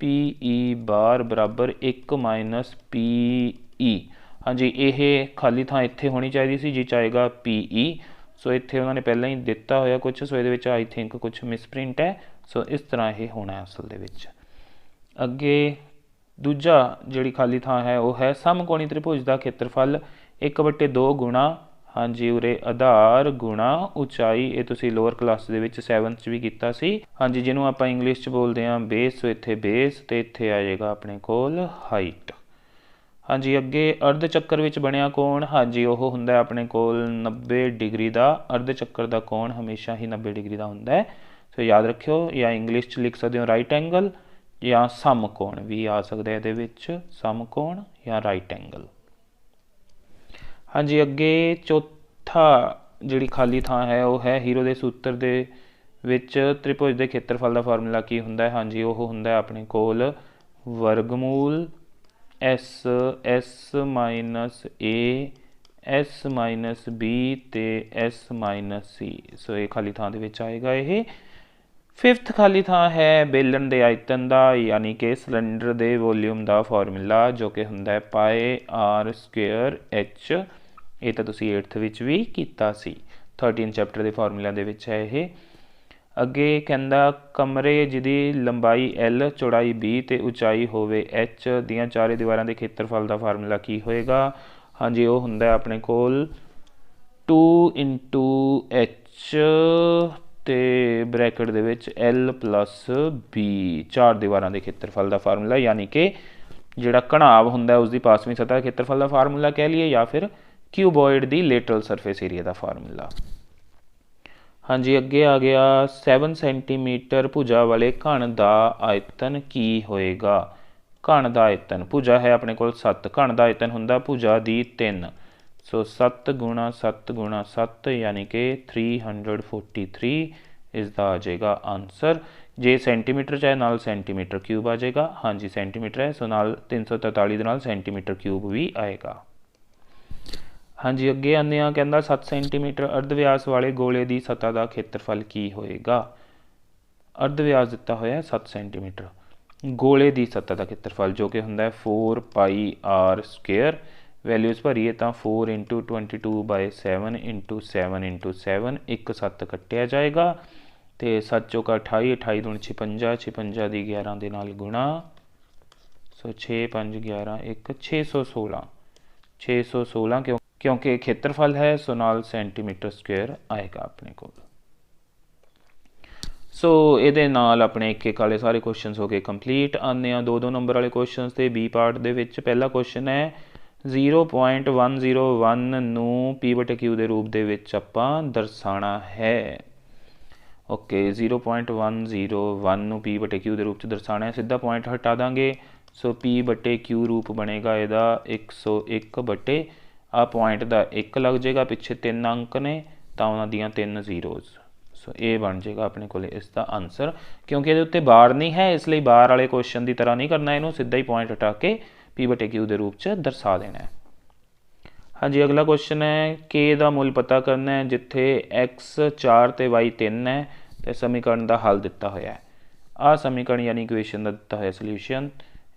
PE ਬਾਰ ਬਰਾਬਰ 1 - PE। ਹਾਂਜੀ ਇਹ ਖਾਲੀ ਥਾਂ ਇੱਥੇ ਹੋਣੀ ਚਾਹੀਦੀ ਸੀ ਜਿਹ 'ਚ ਆਏਗਾ PE। ਸੋ ਇੱਥੇ ਉਹਨਾਂ ਨੇ ਪਹਿਲਾਂ ਹੀ ਦਿੱਤਾ ਹੋਇਆ ਕੁਛ, ਸੋ ਇਹਦੇ ਵਿੱਚ ਆਈ ਥਿੰਕ ਕੁਛ ਮਿਸਪ੍ਰਿੰਟ ਹੈ। ਸੋ ਇਸ ਤਰ੍ਹਾਂ ਇਹ ਹੋਣਾ ਅਸਲ ਦੇ ਵਿੱਚ। ਅੱਗੇ ਦੂਜਾ ਜਿਹੜੀ ਖਾਲੀ ਥਾਂ ਹੈ ਉਹ ਹੈ ਸਮਕੋਣੀ ਤ੍ਰਿਭੁਜ ਦਾ ਖੇਤਰਫਲ 1/2 ਗੁਣਾ, ਹਾਂਜੀ ਉਰੇ ਆਧਾਰ ਗੁਣਾ ਉਚਾਈ। ਇਹ ਤੁਸੀਂ ਲੋਅਰ ਕਲਾਸ ਦੇ ਵਿੱਚ 7th 'ਚ ਵੀ ਕੀਤਾ ਸੀ। ਹਾਂਜੀ ਜਿਹਨੂੰ ਆਪਾਂ ਇੰਗਲਿਸ਼ 'ਚ ਬੋਲਦੇ ਹਾਂ ਬੇਸ। ਸੋ ਇੱਥੇ ਬੇਸ ਅਤੇ ਇੱਥੇ ਆ ਜਾਏਗਾ ਆਪਣੇ ਕੋਲ ਹਾਈਟ। ਹਾਂਜੀ ਅੱਗੇ ਅਰਧ ਚੱਕਰ ਵਿੱਚ ਬਣਿਆ ਕੋਣ, ਹਾਂਜੀ ਉਹ ਹੁੰਦਾ ਆਪਣੇ ਕੋਲ 90 ਡਿਗਰੀ ਦਾ। ਅਰਧ ਚੱਕਰ ਦਾ ਕੋਣ ਹਮੇਸ਼ਾ ਹੀ 90 ਡਿਗਰੀ ਦਾ ਹੁੰਦਾ ਹੈ। ਸੋ ਯਾਦ ਰੱਖਿਓ, ਜਾਂ ਇੰਗਲਿਸ਼ 'ਚ ਲਿਖ ਸਕਦੇ ਹੋ ਰਾਈਟ ਐਂਗਲ, ਜਾਂ ਸਮਕੋਣ ਵੀ ਆ ਸਕਦਾ ਇਹਦੇ ਵਿੱਚ, ਸਮਕੋਣ ਜਾਂ ਰਾਈਟ ਐਂਗਲ। ਹਾਂਜੀ ਅੱਗੇ ਚੌਥਾ ਜਿਹੜੀ ਖਾਲੀ ਥਾਂ ਹੈ ਉਹ ਹੈ ਹੀਰੋ ਦੇ ਸੂਤਰ ਦੇ ਵਿੱਚ ਤ੍ਰਿਭੁਜ ਦੇ ਖੇਤਰਫਲ ਦਾ ਫਾਰਮੂਲਾ ਕੀ ਹੁੰਦਾ ਹੈ। ਹਾਂਜੀ ਉਹ ਹੁੰਦਾ ਆਪਣੇ ਕੋਲ ਵਰਗਮੂਲ S - A S - B ਅਤੇ S - C। ਸੋ ਇਹ ਖਾਲੀ ਥਾਂ ਦੇ ਵਿੱਚ ਆਏਗਾ ਇਹ। 5th ਖਾਲੀ ਥਾਂ ਹੈ ਬੇਲਣ ਦੇ ਆਇਤਨ ਦਾ, ਯਾਨੀ ਕਿ ਸਿਲੰਡਰ ਦੇ ਵੋਲਿਊਮ ਦਾ ਫਾਰਮੂਲਾ, ਜੋ ਕਿ ਹੁੰਦਾ ਹੈ πr² H। ਇਹ ਤਾਂ ਤੁਸੀਂ 8th ਵਿੱਚ ਵੀ ਕੀਤਾ ਸੀ, 13 ਚੈਪਟਰ ਦੇ ਫਾਰਮੂਲਿਆਂ ਦੇ ਵਿੱਚ ਹੈ ਇਹ। ਅੱਗੇ ਕਹਿੰਦਾ ਕਮਰੇ ਜਿਹਦੀ ਲੰਬਾਈ L, ਚੌੜਾਈ B ਅਤੇ ਉਚਾਈ ਹੋਵੇ H ਦੀਆਂ ਚਾਰੇ ਦੀਵਾਰਾਂ ਦੇ ਖੇਤਰਫਲ ਦਾ ਫਾਰਮੂਲਾ ਕੀ ਹੋਏਗਾ। ਹਾਂਜੀ ਉਹ ਹੁੰਦਾ ਆਪਣੇ ਕੋਲ 2 × H ਅਤੇ ਬਰੈਕਟ ਦੇ ਵਿੱਚ L + B, 4 ਦੀਵਾਰਾਂ ਦੇ ਖੇਤਰਫਲ ਦਾ ਫਾਰਮੂਲਾ, ਯਾਨੀ ਕਿ ਜਿਹੜਾ ਘਣਾਵ ਹੁੰਦਾ ਉਸਦੀ ਪਾਸਵੀਂ ਸਤ੍ਹਾ ਖੇਤਰਫਲ ਦਾ ਫਾਰਮੂਲਾ ਕਹਿ ਲਈਏ, ਜਾਂ ਫਿਰ ਕਿਊਬੋਇਡ ਦੀ ਲੇਟਰਲ ਸਰਫੇਸ ਏਰੀਆ ਦਾ ਫਾਰਮੂਲਾ। ਹਾਂਜੀ ਅੱਗੇ ਆ ਗਿਆ 7 ਸੈਂਟੀਮੀਟਰ ਭੁਜਾ ਵਾਲੇ ਘਣ ਦਾ ਆਇਤਨ ਕੀ ਹੋਏਗਾ। ਘਣ ਦਾ ਆਇਤਨ, ਭੁਜਾ ਹੈ ਆਪਣੇ ਕੋਲ 7, ਘਣ ਦਾ ਆਇਤਨ ਹੁੰਦਾ ਭੁਜਾ ਦੀ 3। ਸੋ 7 × 7 × 7 ਯਾਨੀ ਕਿ 343 ਇਸ ਦਾ ਆ ਜਾਏਗਾ ਆਨਸਰ। ਜੇ ਸੈਂਟੀਮੀਟਰ ਚਾਹੇ ਨਾਲ ਸੈਂਟੀਮੀਟਰ ਕਿਊਬ ਆ ਜਾਏਗਾ। ਹਾਂਜੀ ਸੈਂਟੀਮੀਟਰ ਹੈ, ਸੋ ਨਾਲ 343 ਦੇ ਨਾਲ ਸੈਂਟੀਮੀਟਰ ਕਿਊਬ ਵੀ ਆਏਗਾ। ਹਾਂਜੀ ਅੱਗੇ ਆਉਂਦੇ ਹਾਂ, ਕਹਿੰਦਾ 7 ਸੈਂਟੀਮੀਟਰ ਅਰਧ ਵਿਆਸ ਵਾਲੇ ਗੋਲੇ ਦੀ ਸਤ੍ਹਾ ਦਾ ਖੇਤਰਫਲ ਕੀ ਹੋਏਗਾ। ਅਰਧ ਵਿਆਸ ਦਿੱਤਾ ਹੋਇਆ 7 ਸੈਂਟੀਮੀਟਰ, ਗੋਲੇ ਦੀ ਸਤ੍ਹਾ ਦਾ ਖੇਤਰਫਲ ਜੋ ਕਿ ਹੁੰਦਾ 4πr²। ਵੈਲਿਊਜ਼ ਭਰੀਏ ਤਾਂ 4 × 22/7 × 7 × 7, 1 7 ਕੱਟਿਆ ਜਾਏਗਾ ਅਤੇ 7 ਚੌਕਾ 28, 28 ਦੂਣੀ 56, 56 ਦੀ 11 ਦੇ ਨਾਲ ਗੁਣਾ। ਸੋ 6 5 11 1 616, 616 ਕਿਉਂਕਿ ਖੇਤਰਫਲ ਹੈ, ਸੋ ਨਾਲ ਸੈਂਟੀਮੀਟਰ ਸਕੁਏਅਰ ਆਏਗਾ ਆਪਣੇ ਕੋਲ। ਸੋ ਇਹਦੇ ਨਾਲ ਆਪਣੇ ਇੱਕ ਵਾਲੇ ਸਾਰੇ ਕੁਐਸਚਨਸ ਹੋ ਗਏ ਕੰਪਲੀਟ। ਆਉਂਦੇ ਹਾਂ 2-2 ਨੰਬਰ ਵਾਲੇ ਕੁਐਸਚਨਸ 'ਤੇ। B ਪਾਰਟ ਦੇ ਵਿੱਚ ਪਹਿਲਾ ਕੁਐਸਚਨ ਹੈ 0.101 ਨੂੰ P/Q ਦੇ ਰੂਪ ਦੇ ਵਿੱਚ ਆਪਾਂ ਦਰਸਾਉਣਾ ਹੈ। ਓਕੇ 0.101 ਨੂੰ P/Q ਦੇ ਰੂਪ 'ਚ ਦਰਸਾਉਣਾ ਹੈ। ਸਿੱਧਾ ਪੁਆਇੰਟ ਹਟਾ ਦਾਂਗੇ, ਸੋ P/Q ਰੂਪ ਬਣੇਗਾ ਇਹਦਾ 101 ਆ ਪੁਆਇੰਟ ਦਾ 1 ਲੱਗ ਜਾਏਗਾ, ਪਿੱਛੇ 3 ਅੰਕ ਨੇ ਤਾਂ ਉਹਨਾਂ ਦੀਆਂ 3 ਜ਼ੀਰੋਜ਼। ਸੋ ਇਹ ਬਣ ਜਾਏਗਾ ਆਪਣੇ ਕੋਲ ਇਸ ਦਾ ਆਨਸਰ। ਕਿਉਂਕਿ ਇਹਦੇ ਉੱਤੇ ਬਾਰ ਨਹੀਂ ਹੈ, ਇਸ ਲਈ ਬਾਰ ਵਾਲੇ ਕੁਐਸਚਨ ਦੀ ਤਰ੍ਹਾਂ ਨਹੀਂ ਕਰਨਾ, ਇਹਨੂੰ ਸਿੱਧਾ ਹੀ ਪੁਆਇੰਟ ਹਟਾ ਕੇ P/Q ਦੇ ਰੂਪ 'ਚ ਦਰਸਾ ਦੇਣਾ ਹੈ। ਹਾਂਜੀ, ਅਗਲਾ ਕੁਐਸਚਨ ਹੈ K ਦਾ ਮੁੱਲ ਪਤਾ ਕਰਨਾ ਹੈ, ਜਿੱਥੇ x 4 ਅਤੇ y 3 ਹੈ ਅਤੇ ਸਮੀਕਰਨ ਦਾ ਹੱਲ ਦਿੱਤਾ ਹੋਇਆ ਹੈ। ਆਹ ਸਮੀਕਰਨ ਯਾਨੀ ਇਕੁਏਸ਼ਨ ਦਾ ਦਿੱਤਾ ਹੋਇਆ ਸੋਲਿਊਸ਼ਨ।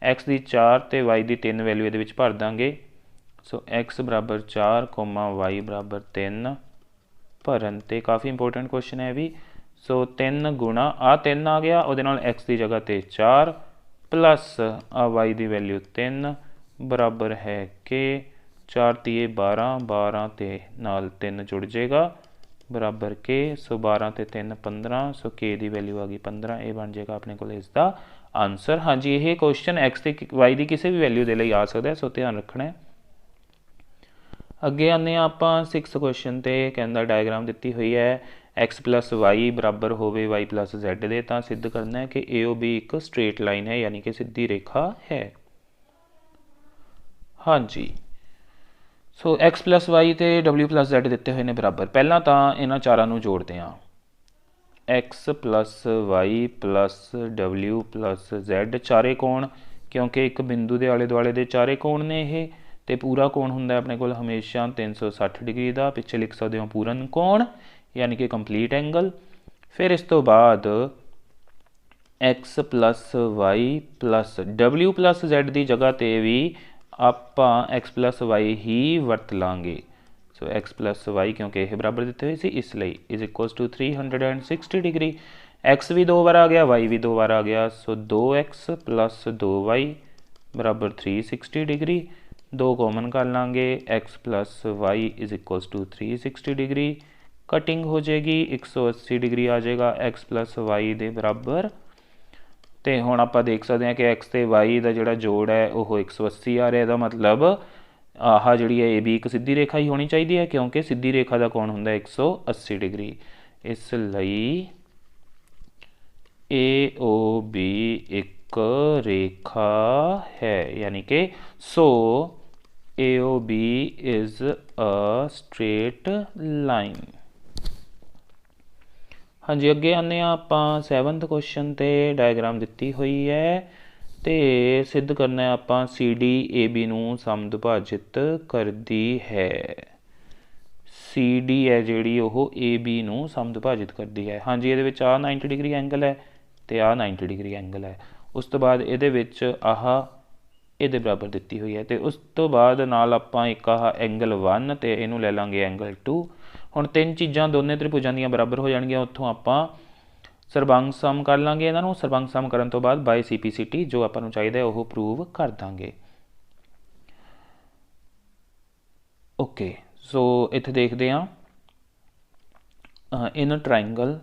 x ਦੀ 4 ਅਤੇ y ਦੀ 3 ਵੈਲਿਊ ਇਹਦੇ ਵਿੱਚ ਭਰ ਦਾਂਗੇ। ਸੋ x ਬਰਾਬਰ 4, y ਬਰਾਬਰ 3 ਭਰਨ 'ਤੇ ਕਾਫੀ ਇੰਪੋਰਟੈਂਟ ਕੁਐਸਚਨ ਹੈ ਵੀ। ਸੋ 3 ਗੁਣਾ ਆਹ 3 ਆ ਗਿਆ, ਉਹਦੇ ਨਾਲ x ਦੀ ਜਗ੍ਹਾ 'ਤੇ 4 ਪਲੱਸ ਆ y ਦੀ ਵੈਲਿਊ 3 ਬਰਾਬਰ ਹੈ ਕਿ 4 ਤੀਏ 12, 12 ਅਤੇ ਨਾਲ 3 ਜੁੜ ਜਾਏਗਾ ਬਰਾਬਰ ਕੇ। ਸੋ 12 ਅਤੇ 3 15, ਸੋ ਕੇ ਦੀ ਵੈਲਿਊ ਆ ਗਈ 15। ਇਹ ਬਣ ਜਾਏਗਾ ਆਪਣੇ ਕੋਲ ਇਸ ਦਾ ਆਨਸਰ। ਹਾਂਜੀ, ਇਹ ਕੁਐਸਚਨ x ਤੇ y ਦੀ ਕਿਸੇ ਵੀ ਵੈਲਿਊ ਦੇ ਲਈ ਆ ਸਕਦਾ, ਸੋ ਧਿਆਨ ਰੱਖਣਾ ਹੈ। ਅੱਗੇ ਆਉਂਦੇ ਹਾਂ ਆਪਾਂ 6 ਕੁਐਸਚਨ 'ਤੇ। ਕਹਿੰਦਾ ਡਾਇਗਰਾਮ ਦਿੱਤੀ ਹੋਈ ਹੈ x ਪਲੱਸ y ਬਰਾਬਰ ਹੋਵੇ y ਪਲੱਸ z ਦੇ, ਤਾਂ ਸਿੱਧ ਕਰਨਾ ਹੈ ਕਿ AOB ਇੱਕ ਸਟ੍ਰੇਟ ਲਾਈਨ ਹੈ, ਯਾਨੀ ਕਿ ਸਿੱਧੀ ਰੇਖਾ ਹੈ। ਹਾਂਜੀ, ਸੋ x ਪਲੱਸ y ਅਤੇ w ਪਲੱਸ z ਦਿੱਤੇ ਹੋਏ ਨੇ ਬਰਾਬਰ। ਪਹਿਲਾਂ ਤਾਂ ਇਹਨਾਂ ਚਾਰਾਂ ਨੂੰ ਜੋੜਦੇ ਹਾਂ, x plus y plus w plus z ਚਾਰੇ ਕੋਣ, ਕਿਉਂਕਿ ਇੱਕ ਬਿੰਦੂ ਦੇ ਆਲੇ ਦੁਆਲੇ ਦੇ ਚਾਰੇ ਕੋਣ ਨੇ ਇਹ, ਅਤੇ ਪੂਰਾ ਕੋਣ ਹੁੰਦਾ ਆਪਣੇ ਕੋਲ ਹਮੇਸ਼ਾ 360 ਡਿਗਰੀ ਦਾ। ਪਿੱਛੇ ਲਿਖ ਸਕਦੇ ਹੋ ਪੂਰਨ ਕੋਣ ਯਾਨੀ ਕਿ ਕੰਪਲੀਟ ਐਂਗਲ। ਫਿਰ ਇਸ ਤੋਂ ਬਾਅਦ x plus y plus w plus z ਦੀ ਜਗ੍ਹਾ 'ਤੇ ਵੀ ਆਪਾਂ x ਪਲੱਸ y ਹੀ ਵਰਤ ਲਾਂਗੇ। ਸੋ x ਪਲੱਸ y ਕਿਉਂਕਿ ਇਹ ਬਰਾਬਰ ਦਿੱਤੇ ਹੋਏ ਸੀ, ਇਸ ਲਈ is equals to 360 degree. x ਵੀ 2 ਵਾਰ ਆ ਗਿਆ, y ਵੀ 2 ਵਾਰ ਆ ਗਿਆ, ਸੋ 2x ਪਲੱਸ 2y ਬਰਾਬਰ 360 ਡਿਗਰੀ। 2 ਕੋਮਨ ਕਰ ਲਾਂਗੇ, x plus y is equals to 360 degree. Cutting ਹੋ ਜਾਏਗੀ, 180 ਡਿਗਰੀ ਆ ਜਾਏਗਾ x ਪਲੱਸ y ਦੇ ਬਰਾਬਰ। ਅਤੇ ਹੁਣ ਆਪਾਂ ਦੇਖ ਸਕਦੇ ਹਾਂ ਕਿ x ਅਤੇ y ਦਾ ਜਿਹੜਾ ਜੋੜ ਹੈ ਉਹ 180 ਆ ਰਿਹਾ। ਇਹਦਾ ਮਤਲਬ ਆਹ ਜਿਹੜੀ ਹੈ AB ਇੱਕ ਸਿੱਧੀ ਰੇਖਾ ਹੀ ਹੋਣੀ ਚਾਹੀਦੀ ਹੈ, ਕਿਉਂਕਿ ਸਿੱਧੀ ਰੇਖਾ ਦਾ ਕੋਣ ਹੁੰਦਾ 180 ਡਿਗਰੀ। ਇਸ ਲਈ AOB ਇੱਕ ਰੇਖਾ ਹੈ, ਯਾਨੀ ਕਿ ਸੋ AOB is a straight line। ਹਾਂਜੀ, ਅੱਗੇ ਆਉਂਦੇ ਹਾਂ ਆਪਾਂ 7th ਕੁਐਸਚਨ 'ਤੇ। ਡਾਇਗਰਾਮ ਦਿੱਤੀ ਹੋਈ ਹੈ ਅਤੇ ਸਿੱਧ ਕਰਨਾ ਆਪਾਂ CD AB ਨੂੰ ਸਮਦੁਭਾਜਿਤ ਕਰਦੀ ਹੈ। CD ਹੈ ਜਿਹੜੀ ਉਹ AB ਨੂੰ ਸਮਦੁਭਾਜਿਤ ਕਰਦੀ ਹੈ। ਹਾਂਜੀ, ਇਹਦੇ ਵਿੱਚ ਆਹ 90 ਡਿਗਰੀ ਐਂਗਲ ਹੈ ਅਤੇ ਆਹ 90 ਡਿਗਰੀ ਐਂਗਲ ਹੈ। ਉਸ ਤੋਂ ਬਾਅਦ ਇਹਦੇ ਵਿੱਚ ਆਹ ਇਹਦੇ ਬਰਾਬਰ ਦਿੱਤੀ ਹੋਈ ਹੈ, ਅਤੇ ਉਸ ਤੋਂ ਬਾਅਦ ਨਾਲ ਆਪਾਂ ਇੱਕ ਆਹ ਐਂਗਲ 1 ਅਤੇ ਇਹਨੂੰ ਲੈ ਲਾਂਗੇ ਐਂਗਲ 2। ਹੁਣ 3 ਚੀਜ਼ਾਂ ਦੋਨੇ ਤ੍ਰਿਭੁਜਾਂ ਦੀਆਂ ਬਰਾਬਰ ਹੋ ਜਾਣਗੀਆਂ। ਉੱਥੋਂ ਆਪਾਂ ਸਰਬੰਗ ਸਮ ਕਰ ਲਾਂਗੇ ਇਹਨਾਂ ਨੂੰ। ਸਰਬੰਗ ਸਮ ਕਰਨ ਤੋਂ ਬਾਅਦ ਬਾਈ CPCT ਜੋ ਆਪਾਂ ਨੂੰ ਚਾਹੀਦਾ ਉਹ ਪ੍ਰੂਵ ਕਰ ਦਾਂਗੇ। ਓਕੇ, ਸੋ ਇੱਥੇ ਦੇਖਦੇ ਹਾਂ in triangle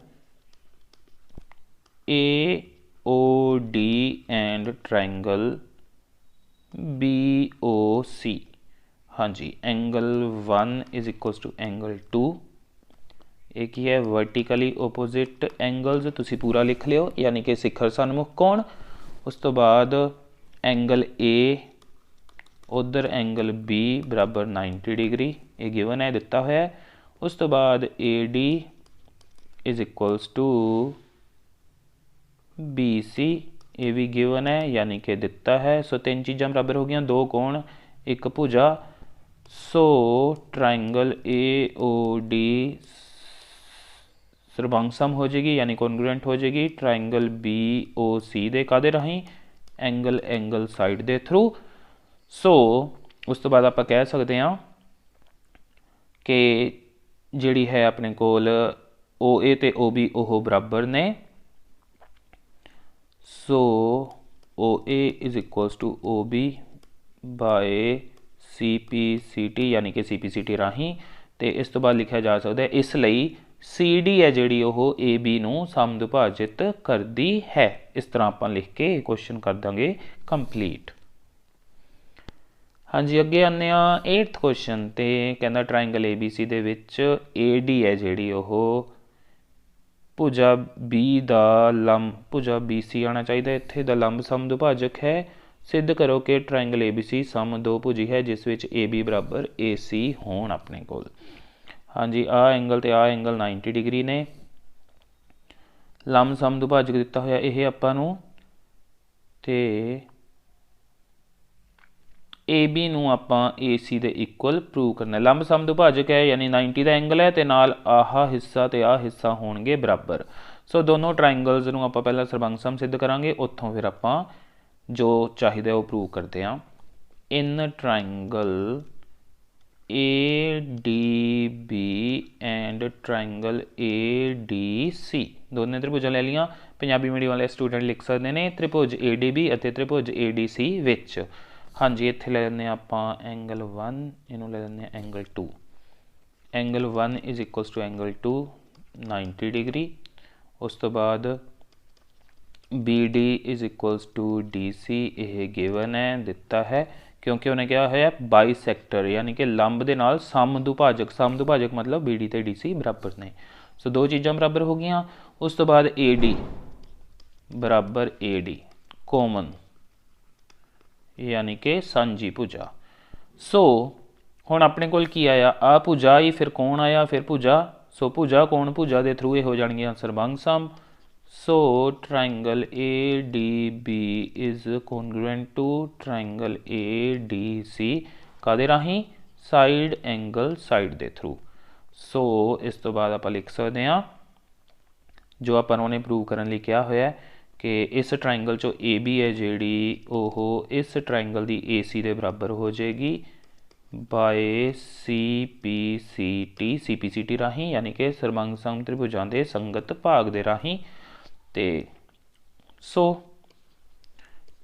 AOD and triangle BOC। ਹਾਂਜੀ, angle 1 is equals to angle 2। ਇਹ ਕੀ ਹੈ? Vertically opposite angles. ਤੁਸੀਂ ਪੂਰਾ ਲਿਖ ਲਿਓ, ਯਾਨੀ ਕਿ ਸਿਖਰ ਸਨਮੁਖ ਕੋਣ। ਉਸ ਤੋਂ ਬਾਅਦ ਐਂਗਲ A, ਉਧਰ ਐਂਗਲ B ਬਰਾਬਰ 90 ਡਿਗਰੀ। ਇਹ ਗਿਵਨ ਹੈ, ਦਿੱਤਾ ਹੋਇਆ। ਉਸ ਤੋਂ ਬਾਅਦ AD is equals to BC। ਇਹ ਵੀ ਗਿਵਨ ਹੈ, ਯਾਨੀ ਕਿ ਦਿੱਤਾ ਹੈ। ਸੋ 3 ਚੀਜ਼ਾਂ ਬਰਾਬਰ ਹੋ ਗਈਆਂ, 2 ਕੋਣ, 1 ਭੁਜਾ। ਸੋ ਟਰਾਇੰਗਲ AOD ਸਰਬੰਗ ਸਮ ਹੋ ਜਾਏਗੀ, ਯਾਨੀ ਕੋਨਗਰੂਐਂਟ ਹੋ ਜਾਏਗੀ ਟਰਾਇੰਗਲ BOC ਦੇ। ਕਾਹਦੇ ਰਾਹੀਂ? ਐਂਗਲ ਸਾਈਡ ਦੇ ਥਰੂ। ਸੋ ਉਸ ਤੋਂ ਬਾਅਦ ਆਪਾਂ ਕਹਿ ਸਕਦੇ ਹਾਂ ਕਿ ਜਿਹੜੀ ਹੈ ਆਪਣੇ ਕੋਲ OA ਅਤੇ OB ਉਹ ਬਰਾਬਰ ਨੇ। So OA is equals to OB by CPCT, ਯਾਨੀ ਕਿ CPCT ਰਾਹੀਂ। ਅਤੇ ਇਸ ਤੋਂ ਬਾਅਦ ਲਿਖਿਆ ਜਾ ਸਕਦਾ ਇਸ ਲਈ CD ਹੈ ਜਿਹੜੀ ਉਹ AB ਨੂੰ ਸਮਦੁਭਾਜਿਤ ਕਰਦੀ ਹੈ। ਇਸ ਤਰ੍ਹਾਂ ਆਪਾਂ ਲਿਖ ਕੇ ਕੁਐਸਚਨ ਕਰ ਦਾਂਗੇ ਕੰਪਲੀਟ। हाँ जी, अगे आने 8th क्वेश्चन ते कहना ट्रायंगल ABC ਦੇ ਵਿੱਚ AD है ਜਿਹੜੀ ਉਹ ਭੁਜਾ B ਦਾ ਲੰਬ ਭੁਜਾ BC ਆਣਾ ਚਾਹੀਦਾ ਇੱਥੇ ਦਾ ਲੰਬ ਸਮਦੁਭਾਜਕ ਹੈ। सिद्ध करो कि ट्रायंगल ABC समदोभुजी है जिस विच AB बराबर AC होण अपने कोल। हाँ जी, आ एंगल ते आ एंगल 90 डिग्री ने। लंब समदुभाजक दिता होया यह आपां नूं ते AB नूं आपां AC दे इक्वल प्रूव करना। लंब समदुभाजक है यानी 90 का एंगल है ते नाल आह हिस्सा ते आ हिस्सा होणगे बराबर। सो दोनों ट्रायंगल्स नूं आपां पहला सरबंग सम सिद्ध करांगे, उत्थों फिर आपां जो चाहिए वो प्रूव करते हैं। In triangle ADB and triangle ADC दोनों त्रिभुजां ले लिया। पंजाबी मीडियम वाले स्टूडेंट लिख सकते हैं त्रिभुज ADB और त्रिभुज ADC विच। हाँ जी, इत्थे ले लैंदे आपां एंगल 1, इनू ले लैंदे angle 2। Angle 1 is equals to angle 2 90 degree. उस तो बाद BD is equals to DC यह गिवन है दिता है क्योंकि उन्हें क्या है बाईसैक्टर यानी कि लंब के नाल समदुभाजक। समदुभाजक मतलब BD ते DC बराबर ने। सो दो चीज़ां बराबर हो गई। उस तो बाद AD बराबर AD कॉमन यानी कि सांझी भुजा। सो हुण अपने कोल की आया आ भुजा ही फिर कौन आया फिर भुजा। सो भुजा कौन भुजा के थ्रू ये हो जाएगी सरबंग सम। So triangle ADB is congruent to triangle ADC कादे राही साइड एंगल साइड के थ्रू। सो इस तो बाद आप लिख सकते हैं जो आप उन्होंने प्रूव करने लिए क्या होया कि इस ट्रायंगल चो AB है जी वो इस ट्रायंगल की AC के बराबर हो जाएगी बाय CPCT राही यानी कि सरबंग सम त्रिभुजां के संगत भाग के राही। ते सो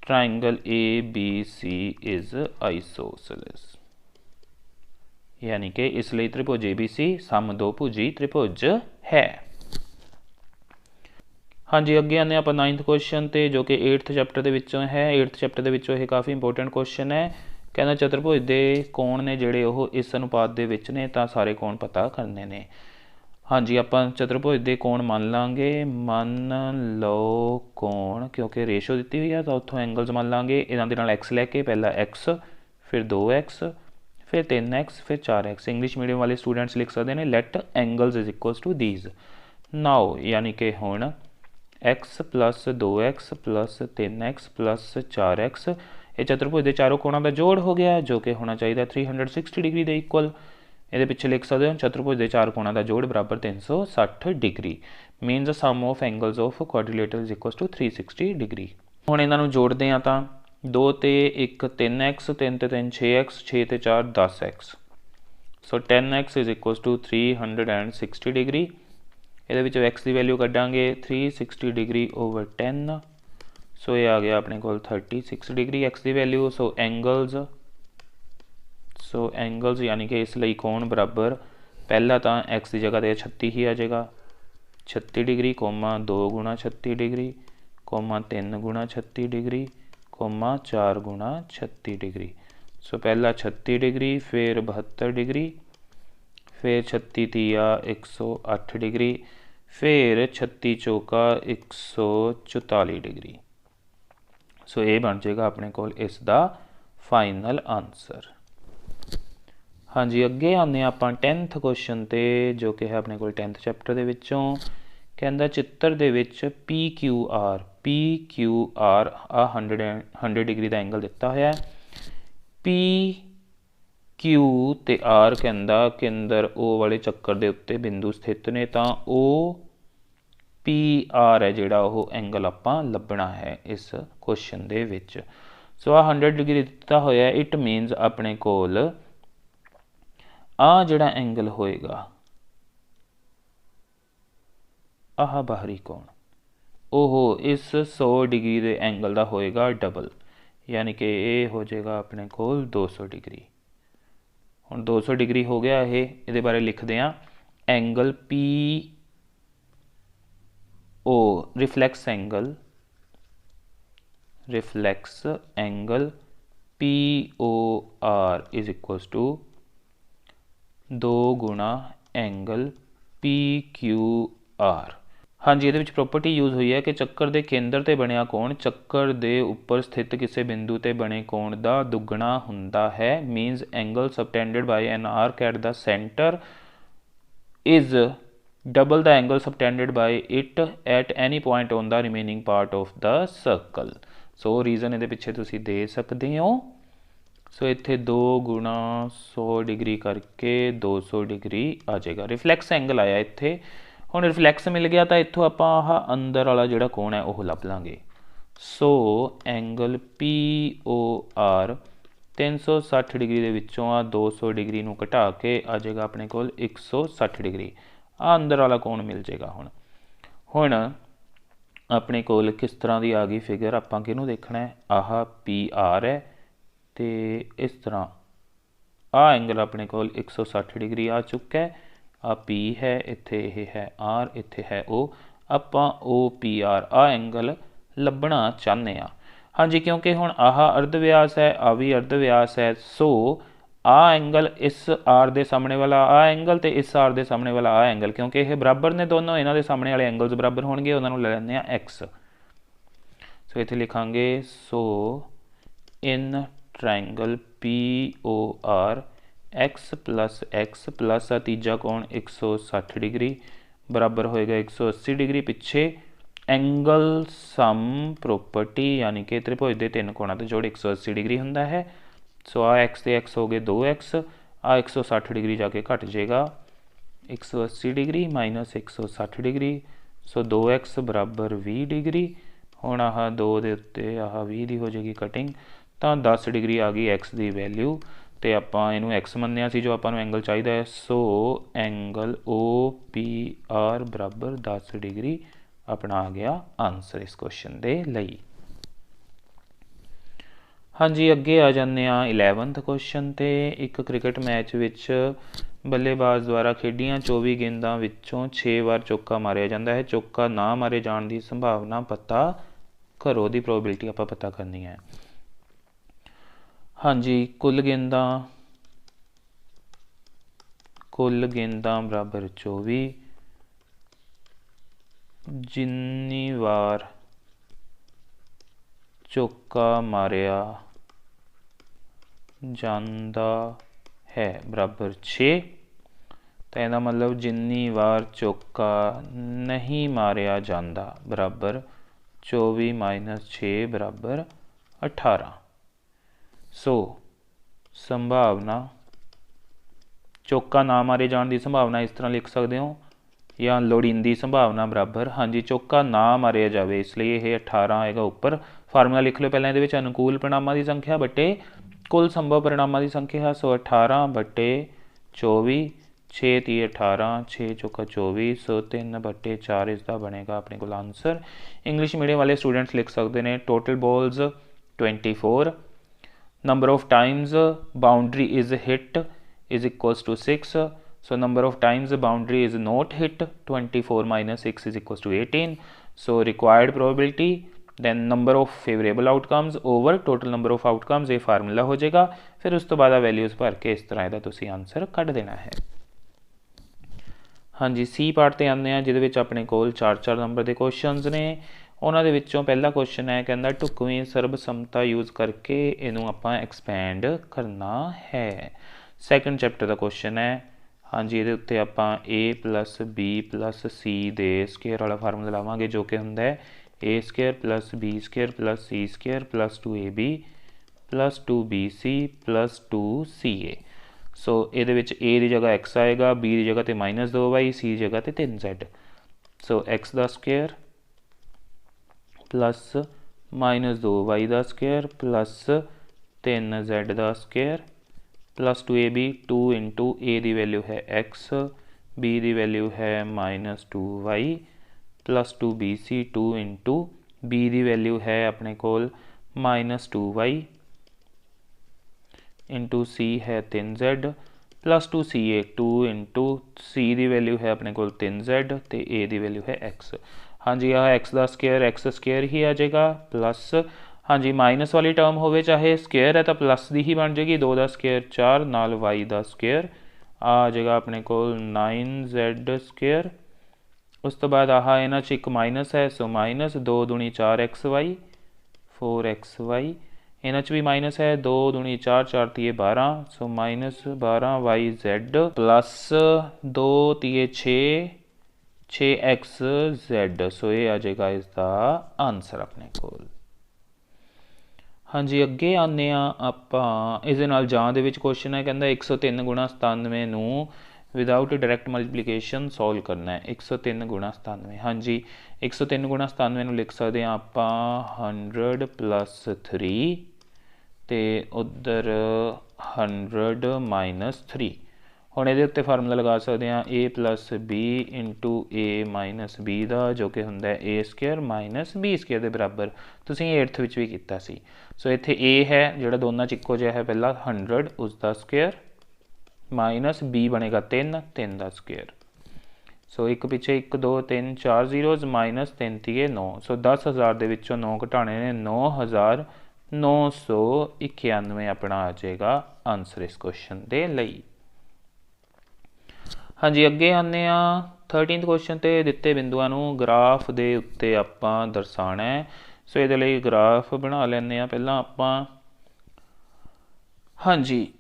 ट्रायंगल ABC इज आइसोसेलेस यानी कि इसलिए त्रिभुज ABC समदोभुजी त्रिभुज है। हाँ जी, अगे आने आप 9th क्वेश्चन ते जो कि 8th चैप्टर के विचों है। 8th चैप्टर के विचों यह काफ़ी इंपोर्टेंट क्वेश्चन है। कहना चतुर्भुज के कोण ने जिहड़े वो इस अनुपात के विच ने तां सारे कोण पता करने ने। हाँ जी, आप चतुर्भुज के कोण मान लाँगे। मान लो कोण क्योंकि रेशो दी हुई है तो उत्थों एंगल्स मान लाँगे। इन्हां दे नाल एक्स लैके पहला एक्स फिर 2x फिर 3x फिर 4x। इंग्लिश मीडियम वाले स्टूडेंट्स लिख सकते हैं let angles is equals to these now यानी कि हुण x plus 2x plus 3x plus 4x ये चतुर्भुज के चारों कोणों का जोड़ हो गया जो कि होना चाहिए 360 डिग्री के इक्वल। ये पिछे लिख सकते हो चतुर्भुज के चार कोणों का जोड़ बराबर 360 degree means sum of angles of quadrilateral is equals to 360 degree. हुण इन्हां नूं जोड़ते हैं तो 2 ते 1 3x 3 ते 3 6x 6 ते 4 10x। So 10x is equals to 360 degree. ये एक्स की वैल्यू कड्डांगे 360 डिग्री ओवर 10। सो ये आ गया अपने को 36 डिग्री एक्स की वैल्यू। सो एंगल्स यानी कि इसलिए कोण बराबर पहला तो एक्स की जगह 36 ही आ जाएगा 36 डिग्री कोमा 2 गुणा 36 डिग्री कोमा 3 गुणा 36 डिग्री कोमा 4 गुणा 36 डिग्री। सो पहला 36 डिग्री फिर 72 डिग्री फिर 36 तिया 108 डिग्री फिर 36 चौका 144 डिग्री। सो ये बन जाएगा अपने को इसका फाइनल आंसर। हाँ जी, अगे आने आप 10th क्वेश्चन ते जो कि है अपने को 10th चैप्टर के विचों कहता चित्र दे विच PQR आ 100 डिग्री का एंगल दिता होया है। PQ ते R कहता केंद्र O वाले चक्कर के उत्ते बिंदु स्थित ने तो OPR है जिहड़ा वो एंगल आपां लभना है इस क्वेश्चन दे विच। सो आ 100 डिग्री दिता होया इट मीनस अपने कोल आ जिहड़ा एंगल होएगा आह बाहरी कोण ओहो इस 100 डिग्री के एंगल का होएगा डबल यानी कि ये हो जाएगा अपने कोल 200 डिग्री। हुण 200 डिग्री हो गया ये बारे लिखते हैं angle PO reflex angle POR is equals to 2 गुणा एंगल PQR। हाँ जी, ये प्रॉपर्टी यूज़ हुई है कि चक्कर के केंद्र ते बनया कोण चक्कर के उपर स्थित किसी बिंदु ते बने कोण का दुगना हुंदा है। Means angle subtended by an arc at the centre is double the angle subtended by it at any point on the remaining part of the circle. So reason ये पिछे तुसी दे सकते हो। सो इत्थे 2 गुणा 100 डिग्री करके 200 डिग्री आ जाएगा। रिफ्लैक्स एंगल आया इत्थे। हुण रिफ्लैक्स मिल गया तो इत्थों आपां आह अंदर वाला जिहड़ा कोण है वह लभ लांगे। सो एंगल POR 360 डिग्री दे विचों आ 200 डिग्री नूं घटा के आ जाएगा अपने कोल 160 डिग्री। आ अंदर वाला कोण मिल जाएगा। हुण अपने कोल किस तरह की आ गई फिगर, आपां किहनूं देखना है, आह PR है तो इस तरह आ एंगल अपने कोल 160 डिग्री आ चुका है। आ P है, इत्थे यह है R, इत्थे है O। आपां OPR आ एंगल लभना चाहते हैं। हाँ जी, क्योंकि हुण आह अर्ध व्यास है, आ भी अर्ध व्यास है। सो आ एंगल इस R के सामने वाला आ एंगल तो इस R के सामने वाला आ एंगल, क्योंकि ये बराबर ने दोनों, इन्हों के सामने वाले एंगल्स बराबर होणगे, उन्होंने ले लैंदे आ X। सो इत्थे लिखांगे so in triangle POR x plus तीजा कोण 160 डिग्री बराबर होएगा 180 डिग्री। पिछे एंगल सम प्रॉपर्टी यानी कि त्रिभुज के 3 कोणों का जोड़ 180 डिग्री हुंदा है। सो आ x ते x हो गए 2x, आ 160 डिग्री जाके घट जाएगा 180 डिग्री माइनस 160 डिग्री। सो 2x बराबर 20 डिग्री। हुण आह 2 दे उत्ते आह 20 की हो जाएगी कटिंग, तो 10 डिग्री आ गई x की वैल्यू। तो आपां इनू x मन्निया सी जो आपां नू एंगल चाहिए है। सो एंगल OPR बराबर 10 डिग्री अपना आ गया आंसर इस क्वेश्चन के लिए। हाँ जी, अगे आ जाने 11th क्वेश्चन ते। एक क्रिकेट मैच विच बल्लेबाज द्वारा खेडियां 24 गेंदां विचों 6 बार चौका मारिया जाता है। चौका ना मारे जाने की संभावना पता करो, दी प्रोबेबिलिटी आपां पता करनी है। हाँ जी, कुल गेंदां बराबर 24, जिन्नी बार चौका मारिया जांदा है बराबर 6। तो इसका मतलब जिन्नी बार चौका नहीं मारिया जांदा बराबर 24 माइनस 6 बराबर 18। सो संभावना चौका ना मारे जाने की संभावना इस तरह लिख सकते हो, या लोड़ींदी संभावना बराबर, हाँ जी, चौका ना मारिया जाए इसलिए यह 18 आएगा ऊपर। फार्मूला लिख लो पहले, ये अनुकूल परिणामों की संख्या बटे कुल संभव परिणामों की संख्या। सो 18 बटे 24, 6 3 18, 6 चौका 24, सो 3 बटे 4 इसका बनेगा अपने को आंसर। इंग्लिश मीडियम वाले स्टूडेंट्स लिख सकते हैं total balls 24, number of times boundary is hit is equals to 6. So number of times the boundary is not hit, 24 minus 6 is equals to 18. So required probability, then number of favorable outcomes over total number of outcomes, ये formula हो जाएगा। फिर उस तो बाद values भर के इस तरह का तुसी आंसर कढ़ देना है। हाँ जी, सी पार्ट ते आने हैं जिहदे विच अपने कोल 4-4 नंबर के क्वेश्चनस ने। उन्हां दे विचों पहला क्वेश्चन है, कहंदा ढुकवीं सर्बसम्मता यूज़ करके इनू आपां एक्सपैंड करना है। सैकेंड चैप्टर का क्वेश्चन है। हाँ जी, ये उत्ते आपां A plus B plus C they square वाला फार्मूला लावांगे जो कि हुंदा है A square plus B square plus C square plus 2AB plus 2BC plus 2CA। सो ये A की जगह x आएगा, B की जगह -2y, C की जगह 3z। सो x का स्केयर प्लस -2y का स्केयर प्लस 3z का square plus 2AB, 2 into A की वैल्यू है x, B की वैल्यू है -2y plus 2BC, 2 into B की वैल्यू है अपने कोल -2y इंटू C है 3z plus 2CA, 2 into C की वैल्यू है अपने कोल 3z तो A की वैल्यू है x। हाँ जी, यह x का स्केयर ही आ जाएगा प्लस हाँ जी, माइनस वाली टर्म होवे चाहे स्केयर है तो प्लस दी ही बन जाएगी। 2 का स्केयर 4 नाल वाई का स्केयर आ जाएगा अपने को 9z स्केयर। उस तो बाद आह इन्हां च एक माइनस है, सो माइनस 2 दूनी 4xy 4xy। इन्हां च भी माइनस है, 2 दूनी 4 4 तीए 12, so minus 12yz plus 2 तीए 6xz। सो ये आ जाएगा इसका आंसर अपने कोल। हाँ जी, अगे आने ਆਪਾਂ ਇਸ ਦੇ ਨਾਲ ਜਾਂ ਦੇ ਵਿੱਚ क्वेश्चन है, कहता 103 गुणा 97 ਨੂੰ विदाउट डायरैक्ट मल्टीप्लीकेशन सॉल्व करना है। 103 गुणा 97, हाँ जी 103 गुणा 97 ਨੂੰ लिख सकते हैं आप 100 प्लस 3 तो उधर 100 माइनस 3। ਹੁਣ ਇਹਦੇ ਉੱਤੇ ਫਾਰਮੂਲਾ ਲਗਾ ਸਕਦੇ ਹਾਂ a plus b into a minus b ਦਾ, ਜੋ ਕਿ ਹੁੰਦਾ a square minus b square ਦੇ ਬਰਾਬਰ। ਤੁਸੀਂ 8th ਵਿੱਚ ਵੀ ਕੀਤਾ ਸੀ। ਸੋ ਇੱਥੇ a ਹੈ ਜਿਹੜਾ ਦੋਨਾਂ 'ਚ ਇੱਕੋ ਜਿਹਾ ਹੈ, ਪਹਿਲਾਂ 100 ਉਸ ਦਾ ਸਕੁਅਰ ਮਾਈਨਸ b ਬਣੇਗਾ 3 ਦਾ ਸਕੁਅਰ। ਸੋ ਇੱਕ ਪਿੱਛੇ 1 2 3 4 ਜ਼ੀਰੋਜ਼ ਮਾਈਨਸ 3 ਤੀਏ 9। ਸੋ 10,000 ਦੇ ਵਿੱਚੋਂ 9 ਘਟਾਣੇ ਨੇ, 9,991 ਆਪਣਾ ਆ ਜਾਏਗਾ ਆਨਸਰ ਇਸ क्वेश्चन ਦੇ ਲਈ। हाँ जी, अगे आने 13th क्वेश्चन ते दिते बिंदुआं नूं ग्राफ दे उत्ते आपां दर्शाना है। सो इहदे लई ग्राफ बना लैंदे आ पहलां आपां। हाँ जी,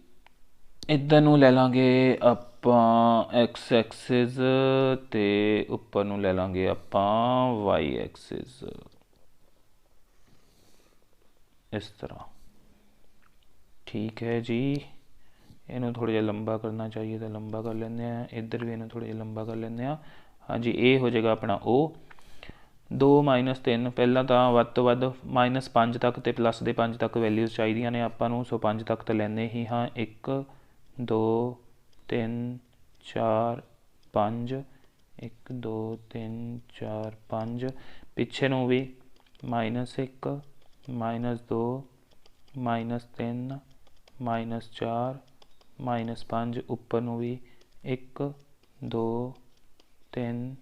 इधर नूं लै लांगे आपां एक्स एक्सिस ते उपर नूं लै लांगे आपां वाई एक्सिस, इस तरह। ठीक है जी, इनू थोड़ा जिहा लंबा करना चाहिए तो लंबा कर लेंगे हैं, इधर भी इनू थोड़ा जिहा लंबा कर लेंगे हैं। हाँ जी, ये हो जाएगा अपना ओ 2 माइनस 3। पहला तो वध तो वध -5 तक तो प्लस के 5 तक वैल्यूज़ चाहिए ने आपां नूं। सो 5 तक तो लैंदे ही हाँ, 1 2 3 4 5, 1 2 3 4 5। पिछे नूं भी -1 -2 -3 -4 -5। उपर नूं भी 1 2 3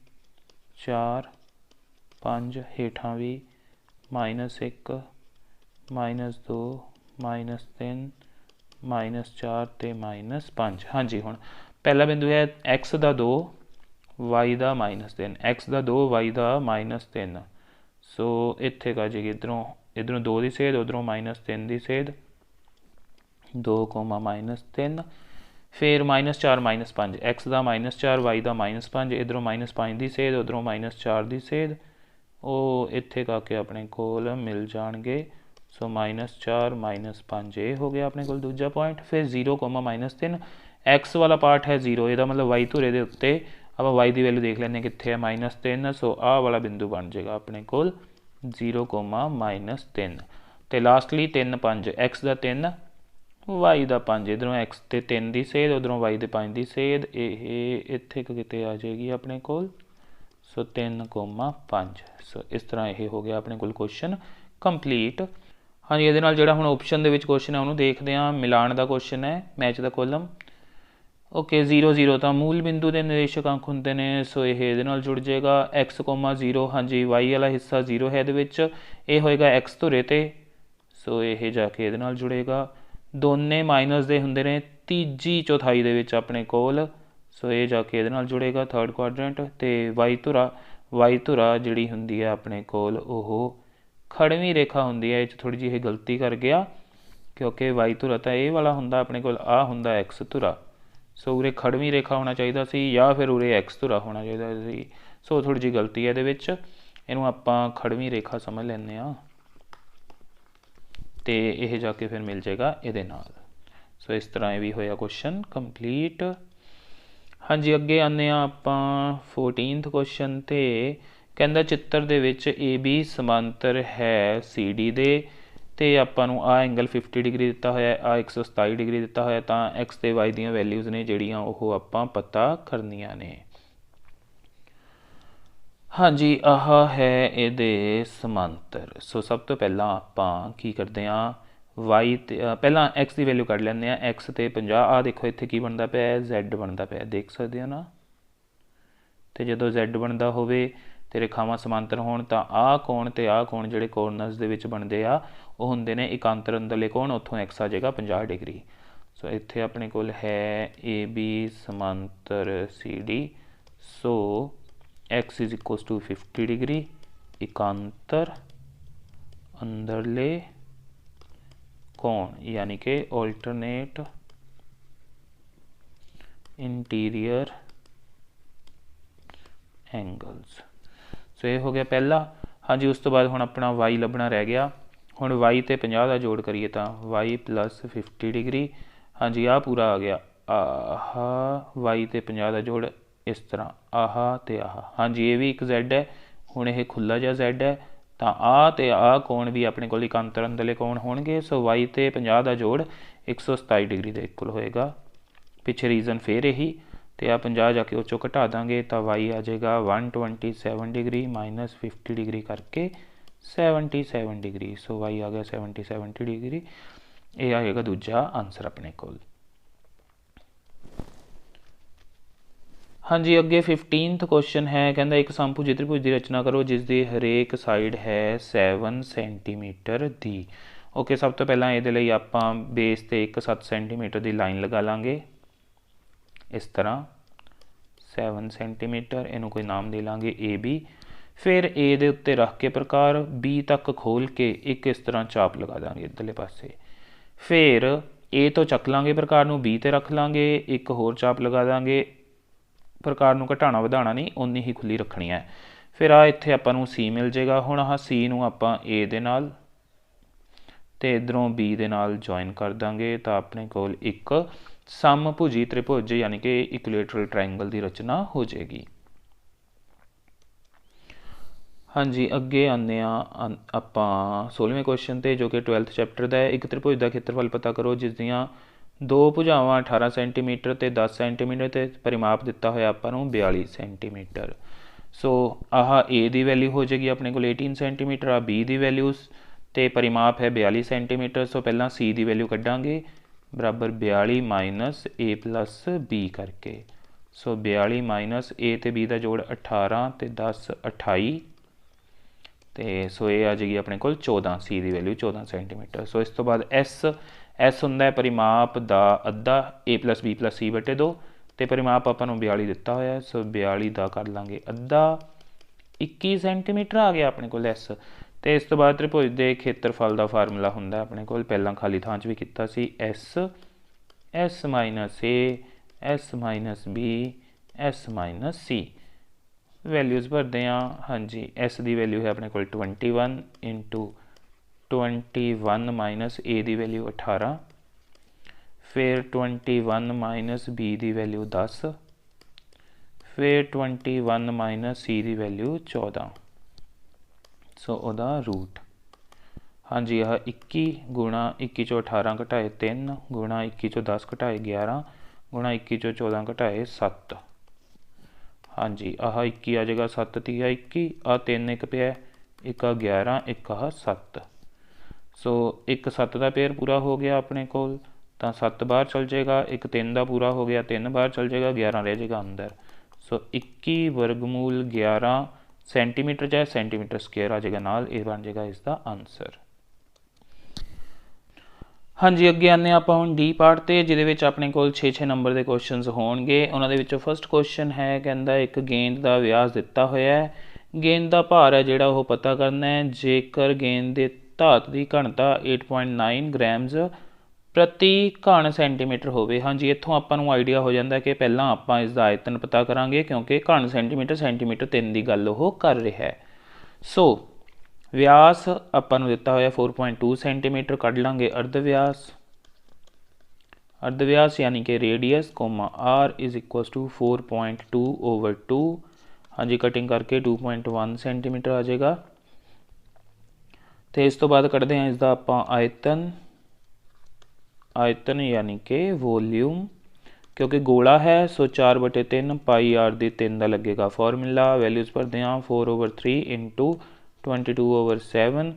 4 5। हेठां भी -1 -2 -3 -4 ते -5। हाँ जी, हुण पहला बिंदु है एक्स का 2 वाई का -3, एक्स का 2 वाई का -3। सो इत्थे का जी इधरों 2 की सेध, उधरों -3 की सेध, 2 -3। फिर -4 -5, एक्स का -4 वाई का -5, इधरों -5 की सेध, उधरों -4 की सेध। वो इत्थे करके अपने कोल मिल जाएंगे। सो -4 -5 ये हो गया अपने कोल दूजा पॉइंट। फिर 0 -3, एक्स वाला पार्ट है 0, यदा मतलब वाई धुरे के उत्ते आप वाई की वैल्यू देख लें कितने है -3। सो आ वाला बिंदु बन जाएगा अपने कोल 0 -3। तो लास्टली 3 5, एक्स का 3 वाई का 5, इधरों एक्स ते 3 की सेध, उधरों वाई के 5 की सेध। ये इत्थे किते आ जाएगी अपने कोल। सो 3 5। सो इस तरह ये हो गया अपने कोल क्वेश्चन कंप्लीट। हाँ जी, ये जोड़ा हम ऑप्शन के क्वेश्चन है उन्होंने देखते हैं। मिलान का क्वेश्चन है, मैच का कॉलम। ओके, 0 0 तो मूल बिंदु के निर्देशक अंक होंगे ने। सो ये जुड़ जाएगा x 0। हाँ जी, वाई वाला हिस्सा 0 है, ये होएगा एक्स धुरे ते। सो ये जाके ये जुड़ेगा। दोने माइनस के होंगे ने तीजी चौथाई के अपने कोल। सो ये जाके ये जुड़ेगा थर्ड क्वाड्रेंट। तो वाई धुरा जी होंगी है अपने कोल ओह खड़वी रेखा होंगी है। थोड़ी जी गलती कर गया, क्योंकि वाई धुरा तो ये वाला होंगे अपने कोल, आ होंगे एक्स धुरा। सो उरे खड़वी रेखा होना चाहिए सी, या फिर उरे एक्स धुरा होना चाहिए सी। सो थोड़ी जी गलती है ये, इनू आपां खड़वी रेखा समझ लें। तो यह जाके फिर मिल जाएगा ये नाल। सो इस तरह ये भी होया क्वेश्चन कंप्लीट। हाँ जी, अगे आने आपां 14th क्वेश्चन ते कहता चित्र दे विच ए बी समांतर है सी डी दे। तो आपां नूं आ एंगल 50 डिग्री दिता होया, आ 127 डिग्री दिता होया। तो एक्स ते वाई दियां वैल्यूज़ ने जिहड़ियां ओह आपां पता करनियां ने। हाँ जी, आह है ये समांतर। सो सब तो पहला आपां की करते हैं, वाई पहला एक्स की वैल्यू कढ़ लेंगे। एक्स तो 50, आ देखो इत्थे की बनता पाया, Z बनता पाया, देख सकते हो ना। तो जो Z बनता होवे ਤੇ ਰੇਖਾਵਾਂ ਸਮਾਂਤਰ ਹੋਣ ਤਾਂ ਆਹ ਕੋਣ ਤੇ ਆਹ ਕੋਣ ਜਿਹੜੇ ਕੋਰਨਰਸ ਦੇ ਵਿੱਚ ਬਣਦੇ ਆ ਉਹ ਹੁੰਦੇ ਨੇ ਇਕਾਂਤਰ ਅੰਦਰਲੇ ਕੋਣ, ਉੱਥੋਂ x ਆ ਜਾਏਗਾ 50 ਡਿਗਰੀ। ਸੋ ਇੱਥੇ ਆਪਣੇ ਕੋਲ ਹੈ AB ਸਮਾਂਤਰ CD, so x is equal to 50 degree ਇਕਾਂਤਰ ਅੰਦਰਲੇ कोण यानी कि ऑल्टरनेट इंटीरियर एंगल्स। सो ये हो गया पहला। हाँ जी, उस तो बाद हुण अपना y लभना रह गया। हुण y ते 50 का जोड़ करिए तो y प्लस 50 डिग्री। हाँ जी, आ पूरा आ गया, आहा y ते 50 का जोड़ इस तरह आहा ते आहा। हाँ जी, ये भी एक z है। हुण ये खुला जिहा z है ਤਾਂ ਆਹ ਤੇ ਆਹ ਕੋਣ ਵੀ ਆਪਣੇ ਕੋਲ ਇਕਾਂਤਰ ਅੰਦਰਲੇ ਕੋਣ ਹੋਣਗੇ। ਸੋ y ਤੇ 50 ਦਾ ਜੋੜ 127 ਡਿਗਰੀ ਦੇ ਇਕੁਅਲ ਹੋਏਗਾ। ਪਿੱਛੇ ਰੀਜ਼ਨ ਫੇਰ ਇਹੀ, ਤੇ ਆ 50 ਜਾ ਕੇ ਉਹ ਚੋਂ ਘਟਾ ਦਾਂਗੇ ਤਾਂ y ਆ ਜਾਏਗਾ 127 ਡਿਗਰੀ ਮਾਈਨਸ 50 ਡਿਗਰੀ ਕਰਕੇ 77 ਡਿਗਰੀ। ਸੋ y ਆ ਗਿਆ 77 ਡਿਗਰੀ। ਇਹ ਆਏਗਾ ਦੂਜਾ ਆਂਸਰ ਆਪਣੇ ਕੋਲ। हाँ जी, अगे 15th क्वेश्चन है, कहता एक समभुजी त्रिभुज की रचना करो जिसकी हरेक साइड है 7 सेंटीमीटर दी। ओके, सब तो पहला ये आप बेस ते एक 7 सेंटीमीटर की लाइन लगा लाँगे इस तरह 7 सेंटीमीटर, इनू कोई नाम दे लाँगे AB। फिर ए दे उत्ते रख के प्रकार B तक खोल के एक इस तरह चाप लगा देंगे इधरले पासे। फिर ए तो चक लाँगे प्रकार नू B ते रख लाँगे, एक होर चाप लगा देंगे। प्रकार नू घटाना वधाना नहीं, उन्नी ही खुली रखनी है। फिर आ इत्थे आपां नू C मिल जाएगा। हुण आह C नू आपां A दे नाल ते इधरों B दे नाल जॉइन कर देंगे तो अपने कोल एक समभुजी त्रिभुज यानी कि इक्विलेटरल ट्रायंगल की रचना हो जाएगी। हाँ जी, अगे आने आपां 16वें क्वेश्चन ते जो कि 12th चैप्टर का है। एक त्रिभुज का खेत्रफल पता करो जिस दियां दो भुजावां 18 सेंटीमीटर ते 10 सेंटीमीटर ते परिमाप दिता होया आपां नूं 42 सेंटीमीटर। सो आह ए की वैल्यू हो जाएगी अपने को 18 सेंटीमीटर, आ B की वैल्यू ते परिमाप है 42 सेंटीमीटर। सो पहला C की वैल्यू कड्डांगे बराबर 42 माइनस A प्लस B करके। सो 42 माइनस A ते B का जोड़ 18 ते 10 28 ते सो ये आ जाएगी अपने को 14, C की वैल्यू 14 सेंटीमीटर। सो इस तो बाद S हुंदा है परिमाप का अद्धा A plus B plus C बटे 2 तो परिमाप आपां नूं 42 दिता होया। सो 42 का कर लाँगे अद्धा 21 सेंटीमीटर आ गया अपने को S। तो इस तो बाद त्रिभुज के खेत्रफल का फार्मूला हुंदा अपने को पहला खाली थां च भी कीता सी S minus A S minus B S minus C। Values भरते हैं। हाँ जी, S की वैल्यू है अपने को 21 इंटू 21 माइनस A की वैल्यू 18, फिर 21 माइनस B की वैल्यू 10, फिर 21 माइनस C की वैल्यू 14। सो ओदा रूट हाँ जी, यह 21 गुणा 21 चो 18 घटाए 3 गुणा 21 चो 10 घटाए 11 गुणा 21 चो 14 घटाए 7। हाँ जी, आह 21 आ जाएगा 7 3 21, आ 3 एक पे एक आ 11 एक आ 7। सो एक 7 का पेयर पूरा हो गया अपने को तो 7 बाहर चल जाएगा, एक 3 का पूरा हो गया 3 बाहर चल जाएगा, 11 रह जाएगा अंदर। सो 21 वर्गमूल 11 सेंटीमीटर चाहे सेंटीमीटर स्क्वेयर आ जाएगा नाल, ये बन जाएगा इसका आंसर। हाँ जी, अगे आने आप हम डी पार्ट ते जिहदे अपने को 6-6 नंबर के क्वेश्चन होणगे। उन्हां दे विचों फर्स्ट क्वेश्चन है, कहंदा एक गेंद का व्यास दिता होया है, गेंद का भार है जिहड़ा वो पता करना है। जेकर गेंद के धात की घनता 8.9 ग्राम्स प्रति घन सेंटीमीटर होवे। हाँ जी, इत्थों आपां नूं आइडिया हो जाता है कि पहलां आपां इसका आयतन पता करांगे क्योंकि घन सेंटीमीटर सेंटीमीटर 3 की गल वो कर रहा है। सो व्यास आपां नूं दिता होया 4.2 सेंटीमीटर, कढ लांगे अर्धव्यास, अर्धव्यास यानी कि radius comma R is equal to 4.2/2। हाँ जी, कटिंग करके 2.1 सेंटीमीटर आ जाएगा। तो इस तो बाद कढ़ते हैं इसका आप आयतन, आयतन यानी कि वॉल्यूम, क्योंकि गोला है सो 4/3 पाई R दी 3 का लगेगा फॉर्मूला। वैल्यूज़ भरते हैं 4/3 इंटू 22/7।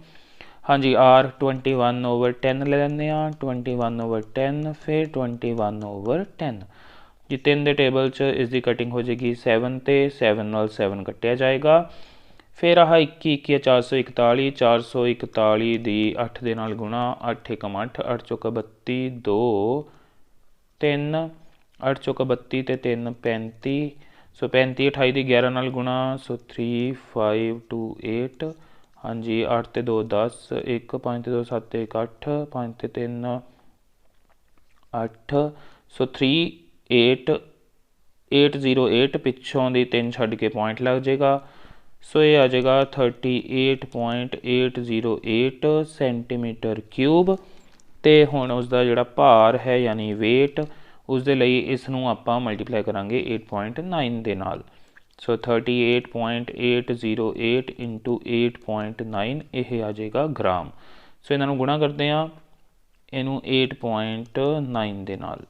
हाँ जी, R 21/10 ले लेंगे, 21/10 फिर 21/10 जी 3 के टेबल च इसकी कटिंग हो जाएगी 7 ते 7 नाल 7 कटिया जाएगा। फिर आह 21 441 441 ਦੀ 8 ਦੇ ਨਾਲ ਗੁਣਾ 8 ਏਕਮ 8 8 ਚੌਕਾ 32 2 3 8 ਚੌਕਾ 32 ਤੇ 3 35 ਸੋ 35 28 ਦੀ 11 ਨਾਲ ਗੁਣਾ ਸੋ 3 5 2 8 ਹਾਂਜੀ 8 ਤੇ 2 10 1 5 ਤੇ 2 7 1 8 5 ਤੇ 3 8 ਸੋ 3 8 808 ਪਿੱਛੋਂ ਦੀ 3 ਛੱਡ ਕੇ ਪੁਆਇੰਟ ਲੱਗ ਜਾਏਗਾ ਸੋ ਇਹ ਆ ਜਾਏਗਾ 38.808 ਸੈਂਟੀਮੀਟਰ ਕਿਊਬ ਅਤੇ ਹੁਣ ਉਸਦਾ ਜਿਹੜਾ ਭਾਰ ਹੈ ਯਾਨੀ ਵੇਟ ਉਸਦੇ ਲਈ ਇਸ ਨੂੰ ਆਪਾਂ ਮਲਟੀਪਲਾਈ ਕਰਾਂਗੇ 8.9 ਦੇ ਨਾਲ ਸੋ 38.808 ਇੰਟੂ 8.9 ਇਹ ਆ ਜਾਏਗਾ ਗ੍ਰਾਮ ਸੋ ਇਹਨਾਂ ਨੂੰ ਗੁਣਾ ਕਰਦੇ ਹਾਂ ਇਹਨੂੰ 8.9 ਦੇ ਨਾਲ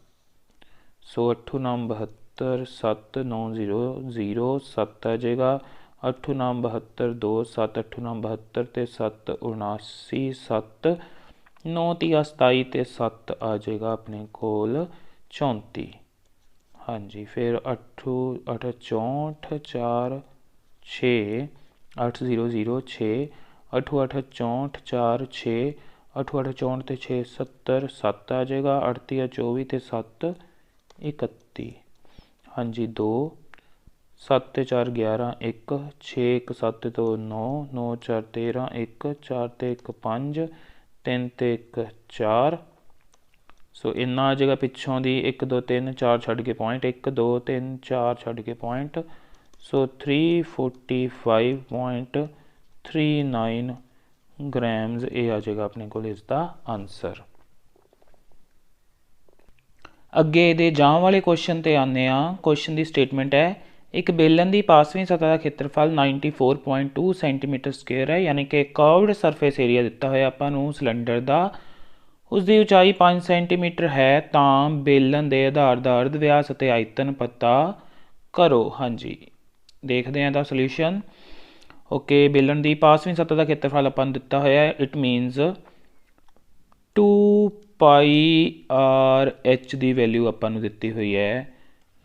ਸੋ 8 9 72 7 9 0 0 7 ਆ ਜਾਏਗਾ 8 9 72 2 7 8 9 72 ਤੇ 7 79 7 9 30 27 ਤੇ 7 ਆ ਜਾਏਗਾ ਆਪਣੇ ਕੋਲ 34 ਹਾਂਜੀ ਫਿਰ 8 8 64 4 6 8 0 0 6 8 8 64 4 6 8 8 64 ਤੇ 6 70 7 ਆ ਜਾਏਗਾ 38 24 ਤੇ 7 31 ਹਾਂਜੀ 2 7 ਤੇ 4 11 1 6 1 7 2 9 9 4 13 1 4 ਤੇ 1 5 3 ਤੇ 1 4 ਸੋ ਇੰਨਾ ਆ ਜਾਏਗਾ ਪਿੱਛੋਂ ਦੀ 1 2 3 4 ਛੱਡ ਕੇ ਪੁਆਇੰਟ 1 2 3 4 ਛੱਡ ਕੇ ਪੁਆਇੰਟ ਸੋ 345.39 ਗ੍ਰਾਮਸ ਇਹ ਆ ਜਾਏਗਾ ਆਪਣੇ ਕੋਲ ਇਸ ਦਾ ਆਨਸਰ ਅੱਗੇ ਇਹਦੇ ਜਾਂ ਵਾਲੇ ਕੁਐਸਚਨ ਤੇ ਆਉਂਦੇ ਹਾਂ ਕੁਐਸਚਨ ਦੀ ਸਟੇਟਮੈਂਟ ਹੈ ਇੱਕ ਬੇਲਨ ਦੀ ਪਾਸਵੀਂ ਸਤ੍ਹਾ ਦਾ ਖੇਤਰਫਲ 94.2 ਸੈਂਟੀਮੀਟਰ ਸਕੁਏਅਰ ਹੈ ਯਾਨੀ ਕਿ ਕਰਵਡ ਸਰਫੇਸ ਏਰੀਆ ਦਿੱਤਾ ਹੋਇਆ ਆਪਾਂ ਨੂੰ ਸਿਲੰਡਰ ਦਾ ਉਸ ਦੀ ਉਚਾਈ 5 ਸੈਂਟੀਮੀਟਰ ਹੈ ਤਾਂ ਬੇਲਨ ਦੇ ਆਧਾਰ ਦਾ ਅਰਧ ਵਿਆਸ ਅਤੇ ਆਇਤਨ ਪਤਾ ਕਰੋ ਹਾਂਜੀ ਦੇਖਦੇ ਹਾਂ ਇਹਦਾ ਸੋਲਿਊਸ਼ਨ ਓਕੇ ਬੇਲਨ ਦੀ ਪਾਸਵੀਂ ਸਤ੍ਹਾ ਦਾ ਖੇਤਰਫਲ ਆਪਾਂ ਨੂੰ ਦਿੱਤਾ ਹੋਇਆ it means 2 pi R H ਦੀ ਵੈਲਿਊ ਆਪਾਂ ਨੂੰ ਦਿੱਤੀ ਹੋਈ ਹੈ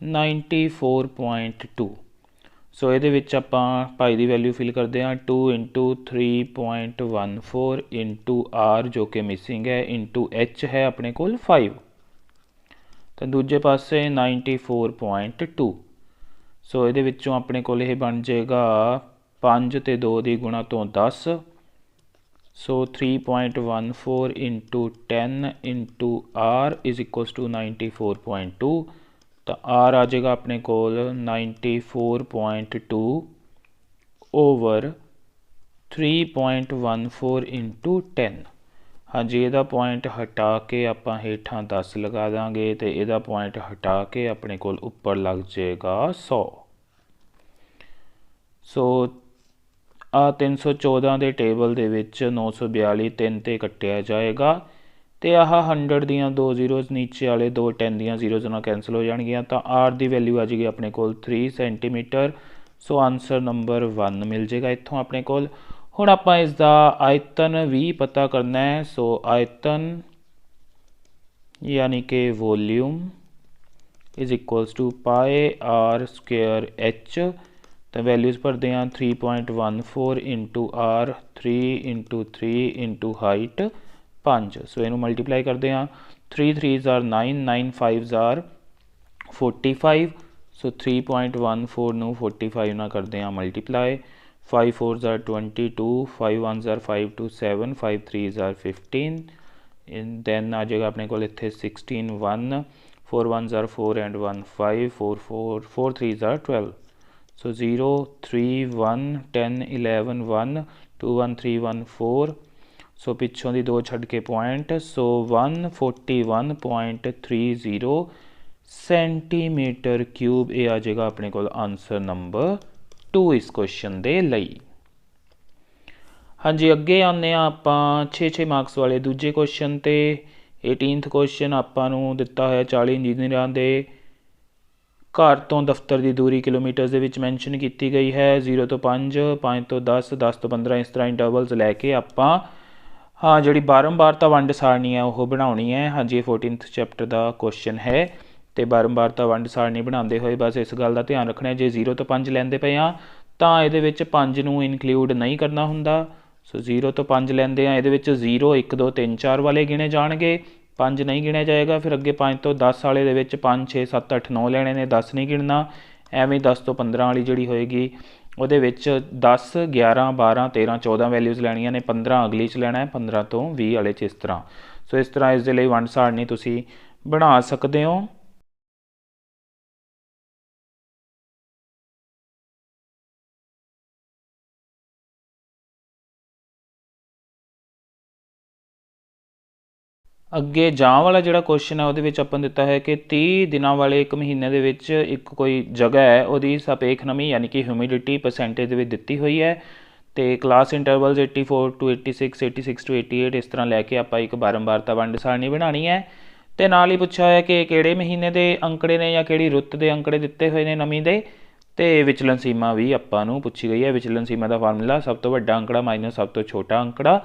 94.2 ਸੋ ਇਹਦੇ ਵਿੱਚ ਆਪਾਂ ਪਾਈ ਦੀ ਵੈਲਿਊ ਫਿਲ ਕਰਦੇ ਹਾਂ 2 ਇੰਟੂ 3.14 ਇੰਟੂ ਆਰ ਜੋ ਕਿ ਮਿਸਿੰਗ ਹੈ ਇੰਟੂ ਐਚ ਹੈ ਆਪਣੇ ਕੋਲ 5 ਤਾਂ ਦੂਜੇ ਪਾਸੇ 94.2 ਸੋ ਇਹਦੇ ਵਿੱਚੋਂ ਆਪਣੇ ਕੋਲ ਇਹ ਬਣ ਜਾਏਗਾ 5 ਤੇ 2 ਦੀ ਗੁਣਾ ਤੋਂ 10 so 3.14 into 10 into R is equals to 94.2 ਤਾਂ ਆਰ ਆ ਜਾਏਗਾ ਆਪਣੇ ਕੋਲ 94.2 ਓਵਰ 3.14 ਇੰਟੂ 10 ਹਾਂਜੀ ਇਹਦਾ ਪੁਆਇੰਟ ਹਟਾ ਕੇ ਆਪਾਂ ਹੇਠਾਂ 10 ਲਗਾ ਦਾਂਗੇ ਅਤੇ ਇਹਦਾ ਪੁਆਇੰਟ ਹਟਾ ਕੇ ਆਪਣੇ ਕੋਲ ਉੱਪਰ ਲੱਗ ਜਾਏਗਾ 100 ਸੋ ਆ 314 ਦੇ ਟੇਬਲ ਦੇ ਵਿੱਚ 942 3 ਤੇ ਕੱਟਿਆ ਜਾਏਗਾ ਅਤੇ ਆਹ 100 ਦੀਆਂ 2 ਜ਼ੀਰੋਜ਼ ਨੀਚੇ ਵਾਲੇ 2 10 ਦੀਆਂ ਜ਼ੀਰੋਜ਼ ਨਾਲ ਕੈਂਸਲ ਹੋ ਜਾਣਗੀਆਂ ਤਾਂ ਆਰ ਦੀ ਵੈਲਿਊ ਆ ਜਾਏਗੀ ਆਪਣੇ ਕੋਲ 3 ਸੈਂਟੀਮੀਟਰ ਸੋ ਆਨਸਰ ਨੰਬਰ 1 ਮਿਲ ਜਾਏਗਾ ਇੱਥੋਂ ਆਪਣੇ ਕੋਲ ਹੁਣ ਆਪਾਂ ਇਸ ਦਾ ਆਇਤਨ ਵੀ ਪਤਾ ਕਰਨਾ ਹੈ ਸੋ ਆਇਤਨ ਯਾਨੀ ਕਿ volume is equals to pi R square H ਤਾਂ ਵੈਲਿਊਜ਼ ਭਰਦੇ ਹਾਂ 3.14 into R 3 into 3 into height 5 so ਇਹਨੂੰ ਮਲਟੀਪਲਾਈ ਕਰਦੇ ਹਾਂ 3 3s are 9 9 5s are 45 ਸੋ 3.14 ਨੂੰ 45 ਨਾਲ ਕਰਦੇ ਹਾਂ multiply 5 4s are 22 5 1s are 5 2 7 5 3s are 15 then ਆ ਜਾਏਗਾ ਆਪਣੇ ਕੋਲ ਇੱਥੇ 16 1 4 1s are 4 and 1 5 4 3s are 12 so 0 3 1 10 11 1 2 1 3 1 4 ਸੋ ਪਿੱਛੋਂ ਦੀ 2 ਛੱਡ ਕੇ ਪੁਆਇੰਟ ਸੋ 141.30 ਸੈਂਟੀਮੀਟਰ ਕਿਊਬ ਇਹ ਆ ਜਾਏਗਾ ਆਪਣੇ ਕੋਲ ਆਨਸਰ ਨੰਬਰ 2 ਇਸ ਕੁਐਸਚਨ ਦੇ ਲਈ ਹਾਂਜੀ ਅੱਗੇ ਆਉਂਦੇ ਹਾਂ ਆਪਾਂ 6 ਮਾਰਕਸ ਵਾਲੇ ਦੂਜੇ ਕੁਐਸਚਨ 'ਤੇ 18th ਕੁਐਸਚਨ ਆਪਾਂ ਨੂੰ ਦਿੱਤਾ ਹੋਇਆ 40 ਇੰਜੀਨੀਅਰਾਂ ਦੇ ਘਰ ਤੋਂ ਦਫ਼ਤਰ ਦੀ ਦੂਰੀ ਕਿਲੋਮੀਟਰ ਦੇ ਵਿੱਚ ਮੈਂਸ਼ਨ ਕੀਤੀ ਗਈ ਹੈ 0 ਤੋਂ 5 5 ਤੋਂ 10 10 ਤੋਂ 15 ਇਸ ਤਰ੍ਹਾਂ ਇੰਟਰਵਲਸ ਲੈ ਕੇ ਆਪਾਂ ਹਾਂ ਜਿਹੜੀ ਬਾਰੰਬਾਰਤਾ ਵੰਡ ਸਾਰਣੀ ਹੈ ਉਹ ਬਣਾਉਣੀ ਹੈ ਹਾਂਜੀ ਇਹ 14th ਚੈਪਟਰ ਦਾ ਕੁਐਸਚਨ ਹੈ ਅਤੇ ਬਾਰੰਬਾਰਤਾ ਵੰਡ ਸਾਰਣੀ ਬਣਾਉਂਦੇ ਹੋਏ ਬਸ ਇਸ ਗੱਲ ਦਾ ਧਿਆਨ ਰੱਖਣਾ ਜੇ 0 ਤੋਂ 5 ਲੈਂਦੇ ਪਏ ਹਾਂ ਤਾਂ ਇਹਦੇ ਵਿੱਚ 5 ਨੂੰ ਇਨਕਲੂਡ ਨਹੀਂ ਕਰਨਾ ਹੁੰਦਾ। ਸੋ 0 ਤੋਂ 5 ਲੈਂਦੇ ਆ, ਇਹਦੇ ਵਿੱਚ 0 1 2 3 4 ਵਾਲੇ ਗਿਣੇ ਜਾਣਗੇ, 5 ਨਹੀਂ ਗਿਣਿਆ ਜਾਏਗਾ। ਫਿਰ ਅੱਗੇ 5 ਤੋਂ 10 ਵਾਲੇ ਦੇ ਵਿੱਚ 5 6 7 8 9 ਲੈਣੇ ਨੇ, 10 ਨਹੀਂ ਗਿਣਨਾ। ਐਵੇਂ 10 ਤੋਂ 15 ਵਾਲੀ ਜਿਹੜੀ ਹੋਏਗੀ ਉਹਦੇ ਵਿੱਚ 10 11 12 13 14 ਵੈਲਿਊਜ਼ ਲੈਣੀਆਂ ਨੇ, 15 ਅਗਲੀ 'ਚ ਲੈਣਾ ਹੈ, 15 ਤੋਂ 20 ਵਾਲੇ 'ਚ ਇਸ ਤਰ੍ਹਾਂ। ਸੋ ਇਸ ਤਰ੍ਹਾਂ ਇਸ ਦੇ ਲਈ ਵੰਡ ਸਾਰਣੀ ਤੁਸੀਂ ਬਣਾ ਸਕਦੇ ਹੋ। ਅੱਗੇ ਜਾਂ ਵਾਲਾ ਜਿਹੜਾ ਕੁਐਸਚਨ ਹੈ ਉਹਦੇ ਵਿੱਚ ਆਪਾਂ ਦਿੱਤਾ ਹੈ ਕਿ 30 ਦਿਨਾਂ ਵਾਲੇ ਇੱਕ ਮਹੀਨੇ ਦੇ ਵਿੱਚ ਇੱਕ ਕੋਈ ਜਗ੍ਹਾ ਹੈ, ਉਹਦੀ ਸਾਪੇਖ ਨਮੀ ਯਾਨੀ ਕਿ ਹਿਊਮਿਡਿਟੀ ਪਰਸੈਂਟੇਜ ਦੇ ਵਿੱਚ ਦਿੱਤੀ ਹੋਈ ਹੈ, ਅਤੇ ਕਲਾਸ ਇੰਟਰਵਲਸ 84 to 86 86 to 88 ਇਸ ਤਰ੍ਹਾਂ ਲੈ ਕੇ ਆਪਾਂ ਇੱਕ ਬਾਰੰਬਾਰਤਾ ਵੰਡ ਸਾਰਣੀ ਬਣਾਉਣੀ ਹੈ। ਅਤੇ ਨਾਲ ਹੀ ਪੁੱਛਿਆ ਹੋਇਆ ਕਿ ਕਿਹੜੇ ਮਹੀਨੇ ਦੇ ਅੰਕੜੇ ਨੇ ਜਾਂ ਕਿਹੜੀ ਰੁੱਤ ਦੇ ਅੰਕੜੇ ਦਿੱਤੇ ਹੋਏ ਨੇ ਨਮੀ ਦੇ, ਅਤੇ ਵਿਚਲਨ ਸੀਮਾ ਵੀ ਆਪਾਂ ਨੂੰ ਪੁੱਛੀ ਗਈ ਹੈ। ਵਿਚਲਨ ਸੀਮਾ ਦਾ ਫਾਰਮੂਲਾ ਸਭ ਤੋਂ ਵੱਡਾ ਅੰਕੜਾ ਮਾਈਨਸ ਸਭ ਤੋਂ ਛੋਟਾ ਅੰਕੜਾ।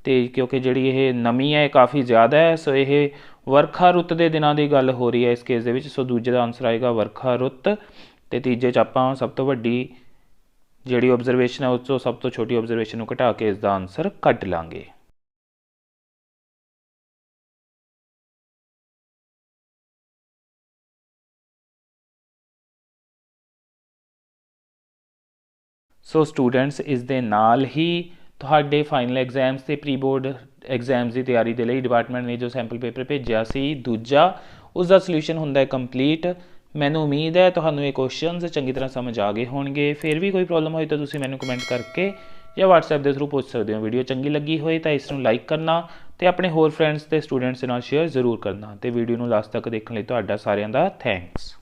ਅਤੇ ਕਿਉਂਕਿ ਜਿਹੜੀ ਇਹ ਨਮੀ ਹੈ ਇਹ ਕਾਫੀ ਜ਼ਿਆਦਾ ਹੈ, ਸੋ ਇਹ ਵਰਖਾ ਰੁੱਤ ਦੇ ਦਿਨਾਂ ਦੀ ਗੱਲ ਹੋ ਰਹੀ ਹੈ ਇਸ ਕੇਸ ਦੇ ਵਿੱਚ। ਸੋ ਦੂਜੇ ਦਾ ਆਨਸਰ ਆਏਗਾ ਵਰਖਾ ਰੁੱਤ। ਅਤੇ ਤੀਜੇ 'ਚ ਆਪਾਂ ਸਭ ਤੋਂ ਵੱਡੀ ਜਿਹੜੀ ਓਬਜ਼ਰਵੇਸ਼ਨ ਹੈ ਉਸ ਤੋਂ ਸਭ ਤੋਂ ਛੋਟੀ ਓਬਜ਼ਰਵੇਸ਼ਨ ਨੂੰ ਘਟਾ ਕੇ ਇਸ ਦਾ ਆਨਸਰ ਕੱਢ ਲਾਂਗੇ। ਸੋ ਸਟੂਡੈਂਟਸ, ਇਸ ਦੇ ਨਾਲ ਹੀ ਤੁਹਾਡੇ ਫਾਈਨਲ ਐਗਜ਼ਾਮਸ ਅਤੇ ਪ੍ਰੀ ਬੋਰਡ ਐਗਜ਼ਾਮਸ ਦੀ ਤਿਆਰੀ ਦੇ ਲਈ ਡਿਪਾਰਟਮੈਂਟ ਨੇ ਜੋ ਸੈਂਪਲ ਪੇਪਰ ਭੇਜਿਆ ਸੀ ਦੂਜਾ, ਉਸ ਦਾ ਸਲਿਊਸ਼ਨ ਹੁੰਦਾ ਹੈ ਕੰਪਲੀਟ। ਮੈਨੂੰ ਉਮੀਦ ਹੈ ਤੁਹਾਨੂੰ ਇਹ ਕੁਐਸਚਨਸ ਚੰਗੀ ਤਰ੍ਹਾਂ ਸਮਝ ਆ ਗਏ ਹੋਣਗੇ। ਫਿਰ ਵੀ ਕੋਈ ਪ੍ਰੋਬਲਮ ਹੋਈ ਤਾਂ ਤੁਸੀਂ ਮੈਨੂੰ ਕਮੈਂਟ ਕਰਕੇ ਜਾਂ WhatsApp ਦੇ ਥਰੂ ਪੁੱਛ ਸਕਦੇ ਹੋ। ਵੀਡੀਓ ਚੰਗੀ ਲੱਗੀ ਹੋਏ ਤਾਂ ਇਸ ਨੂੰ ਲਾਈਕ ਕਰਨਾ ਅਤੇ ਆਪਣੇ ਹੋਰ ਫਰੈਂਡਸ ਅਤੇ ਸਟੂਡੈਂਟਸ ਦੇ ਨਾਲ ਸ਼ੇਅਰ ਜ਼ਰੂਰ ਕਰਨਾ। ਅਤੇ ਵੀਡੀਓ ਨੂੰ ਲਾਸਟ ਤੱਕ ਦੇਖਣ ਲਈ ਤੁਹਾਡਾ ਸਾਰਿਆਂ ਦਾ ਥੈਂਕਸ।